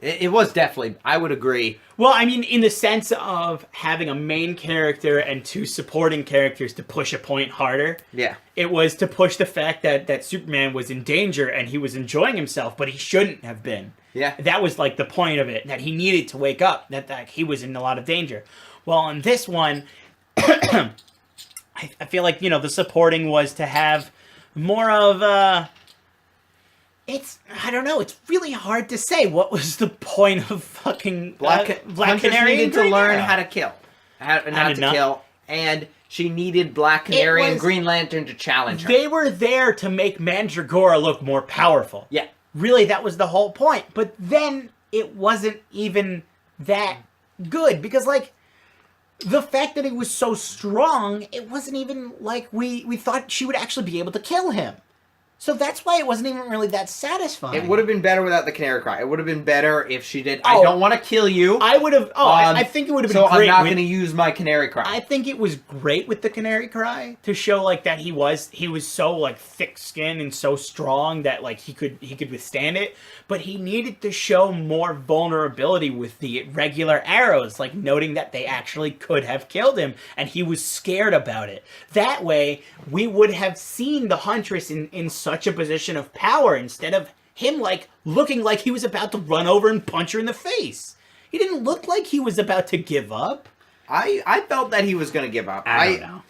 It was definitely... I would agree. Well, I mean, in the sense of having a main character and 2 supporting characters to push a point harder. Yeah. It was to push the fact that Superman was in danger and he was enjoying himself, but he shouldn't have been. Yeah. That was like the point of it, that he needed to wake up, that he was in a lot of danger. Well, on this one, I feel like, the supporting was to have more of I don't know, it's really hard to say what was the point of fucking Black Huntress Canary needed and to Green learn Arrow. how to kill. Not did to not- kill. And she needed Black Canary and was- Green Lantern to challenge her. They were there to make Mandragora look more powerful. Yeah. Really, that was the whole point. But then it wasn't even that good because, like, the fact that he was so strong, it wasn't even like we thought she would actually be able to kill him. So that's why it wasn't even really that satisfying. It would have been better without the Canary Cry. It would have been better if she did, I Oh. don't want to kill you. I would have. Oh, I think it would have been So great. I'm not with- going to use my Canary Cry. I think it was great with the Canary Cry to show like that he was so like thick-skinned and so strong that like he could withstand it, but he needed to show more vulnerability with the regular arrows, like noting that they actually could have killed him and he was scared about it. That way, we would have seen the Huntress in such a position of power instead of him like looking like he was about to run over and punch her in the face. He didn't look like he was about to give up. I felt that he was going to give up. I don't know.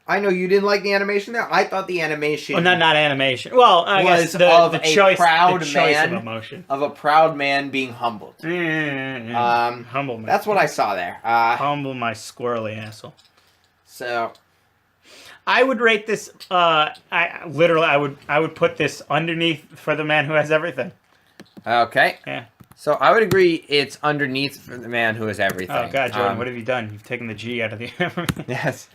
I know you didn't like the animation there. I thought the animation Well, not animation. Well, I was guess the of a choice, proud the choice man of emotion. of a proud man being humbled. Humble my, That's what I saw there. humble my squirrely asshole. So I would rate this. I would put this underneath For the Man Who Has Everything. okay. Yeah. So I would agree it's underneath For the Man Who Is Everything. Oh God, Jordan, what have you done? You've taken the G out of the. Yes.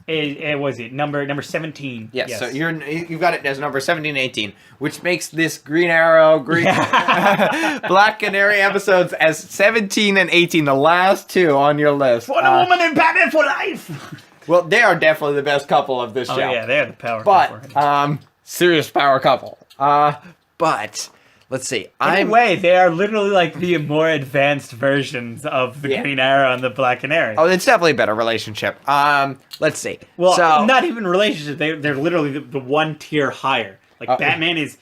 It was it number 17. Yes, so you've got it as number 17 and 18, which makes this Green Arrow, Black Canary episodes as 17 and 18, the last 2 on your list. Wonder Woman and Batman for life. Well, they are definitely the best couple of this show. Oh yeah, they're the power. But serious power couple. But let's see. In a way, they are literally like the more advanced versions of the Yeah. Green Arrow and the Black Canary. Oh, it's definitely a better relationship. Let's see. Well, so, not even relationship. They're literally the one tier higher. Like Batman is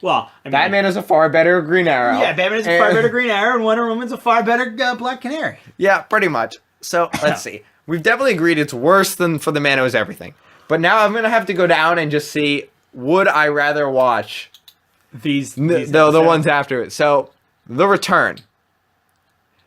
well, I mean, Batman is a far better Green Arrow. Yeah, Batman is a far better Green Arrow, and Wonder Woman's a far better Black Canary. Yeah, pretty much. So let's see. We've definitely agreed it's worse than For the Man Who Was Everything. But now I'm gonna have to go down and just see, would I rather watch These the episodes. ones after it? So, The Return.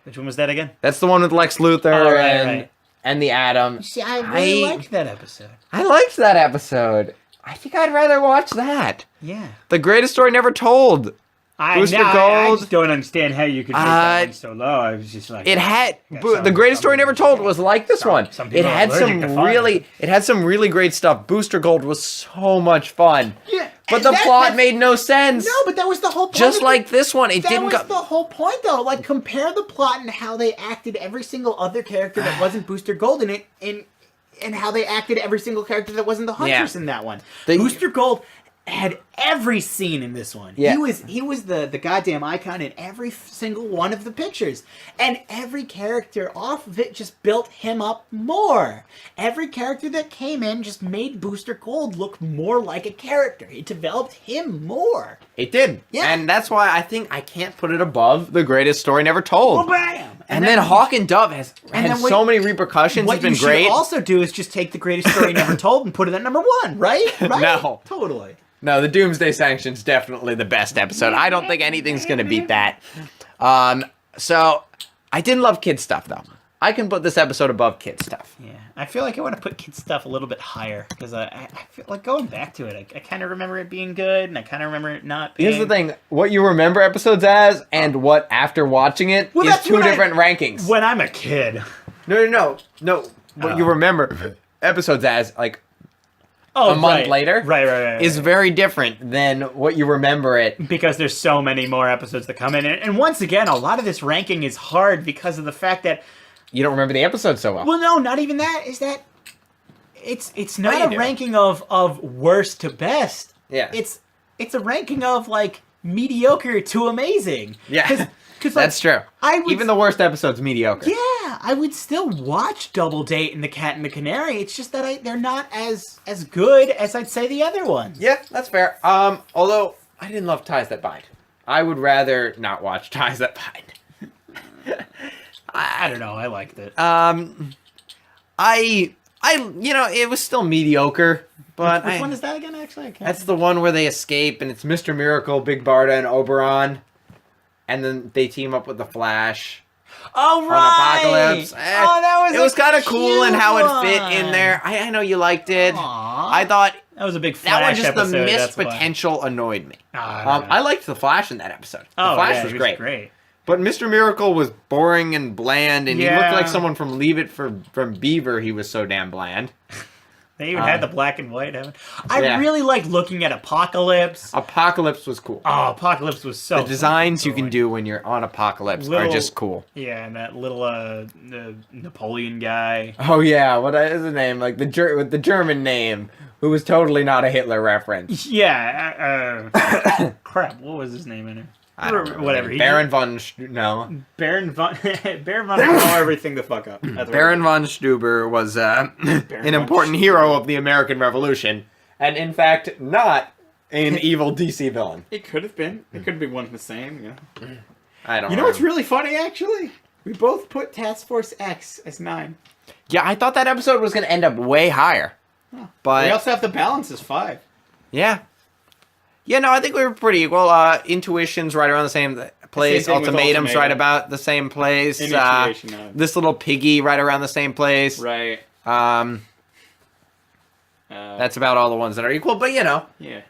Which one was that again? That's the one with Lex Luthor Oh, right, and right. and the Atom. See, I really I- liked that episode. I liked that episode. I think I'd rather watch that. Yeah. The Greatest Story Never Told. Booster I Gold. just don't understand how you could make that one so low. I was just like, It had Yeah, The Greatest Story Never Told was like this one. some It people are had allergic to fire. some really great stuff. Booster Gold was so much fun. Yeah, But and the that- plot that's- made no sense. No, but that was the whole point. Just of like this one, it that didn't was go. the whole point, though. Like, compare the plot and how they acted every single other character that wasn't Booster Gold in it, and how they acted every single character that wasn't the Huntress Yeah. in that one. They- Booster Gold had every scene in this one. Yeah. He was the goddamn icon in every single one of the pictures. And every character off of it just built him up more. Every character that came in just made Booster Gold look more like a character. It developed him more. It did. Yeah. And that's why I think I can't put it above The Greatest Story Never Told. Bam! and then Hawk and Dove has and had then what- so many repercussions. What It's been you great. should also do is just take the greatest story never told and put it at number one, right? Right? No. Totally. No, the Doomsday Sanction's definitely the best episode. I don't think anything's gonna beat that. So I didn't love kid stuff though. I can put this episode above kid stuff. Yeah, I feel like I want to put kids stuff a little bit higher because I feel like going back to it, I kind of remember it being good, and I kind of remember it not being. Here's the thing: what you remember episodes as, and what after watching it Well, is that's two what I- different rankings. When I'm a kid. No. What you remember episodes as, like, Oh, a month right. later, Right. is very different than what you remember it. Because there's so many more episodes that come in, and once again, a lot of this ranking is hard because of the fact that, You don't remember the episode so well. well, no, not even that. Is that it's What do you not a do? ranking of worst to best. Yeah. It's a ranking of like mediocre to amazing. Yeah. Because That's true. I would Even the worst episode's mediocre. Yeah, I would still watch Double Date and The Cat and the Canary. It's just that they're not as good as I'd say the other ones. Yeah, that's fair. Although I didn't love Ties That Bind. I would rather not watch Ties That Bind. I don't know. I liked it. It was still mediocre, but Which one is that again? Actually, I can't. that's the one where they escape and it's Mr. Miracle, Big Barda, and Oberon, and then they team up with the Flash. Oh on right. Apocalypse. Oh, that was. It was kind of cool and how it fit in there. I know you liked it. Aww. I thought That was a big that Flash one just episode. the missed that's why. potential annoyed me. I I liked the Flash in that episode. The Oh, Flash yeah, was he great. But Mr. Miracle was boring and bland, and he looked Yeah. like someone from Leave It from Beaver. He was so damn bland. They even had the black and white. Haven't? I Yeah. really liked looking at Apocalypse. Apocalypse was cool. Oh, Apocalypse was so. The designs you cool. can do when you're on Apocalypse are Little- just cool. Yeah, and that little the Napoleon guy. Oh yeah, what is his name? Like with the German name, who was totally not a Hitler reference. Yeah. Crap. What was his name in it? I don't remember. Whatever. He Baron von no. Baron von blow everything the fuck up. That's Baron von Stuber was an von important hero of the American Revolution, and in fact not an evil DC villain. It could have been. It could be one and the same. Yeah. I don't. You know what's know. really funny, actually? We both put Task Force X as 9. Yeah, I thought that episode was going to end up way higher, but We also have the balance as 5. yeah. Yeah, no, I think we were pretty equal. Intuition's right around the same place. Same thing with Ultimatum's Ultimatum. right about the same place. Initiation, This little piggy right around the same place. Right. That's about all the ones that are equal. But Yeah.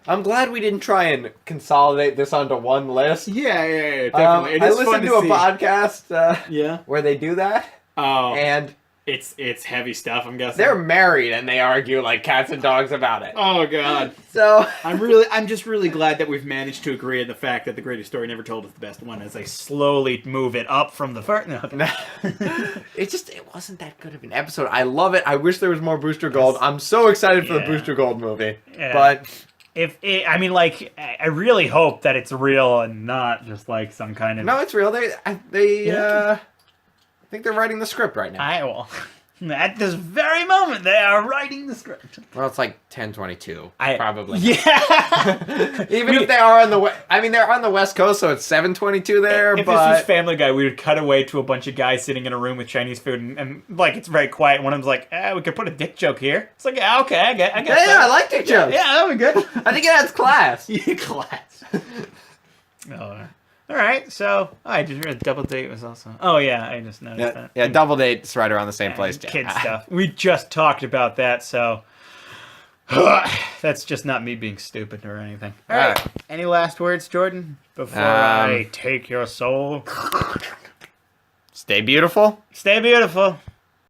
I'm glad we didn't try and consolidate this onto one list. Yeah, definitely. It I is fun listened to a see. podcast Yeah. where they do that, Oh, and it's heavy stuff. I'm guessing. they're married and they argue like cats and dogs about it. Oh God. So I'm just really glad that we've managed to agree on the fact that the greatest story never told is the best one. As I slowly move it up from the first. No, okay. it wasn't that good of an episode. I love it. I wish there was more Booster Gold. I'm so excited for the Yeah. Booster Gold movie, Yeah. but I mean, like, I really hope that it's real and not just like some kind of. No, it's real. They I think they're writing the script right now. I will. At this very moment, they are writing the script. Well, it's like 10:22, I probably. Yeah. Even if they are on the I mean, they're on the West Coast, so it's 7:22 there. If but this was Family Guy, we would cut away to a bunch of guys sitting in a room with Chinese food, and like it's very quiet. One of them's like, we could put a dick joke here. It's like, yeah, okay, I get yeah, that. I like dick jokes. Yeah, that would be good. I think it adds class. Class. Oh, all right. So I just realized Double Date was also. Oh yeah, I just noticed that. Yeah, Double Date's right around the same place. Kid stuff. We just talked about that, so that's just not me being stupid or anything. All right. Any last words, Jordan, before I take your soul? Stay beautiful. Stay beautiful.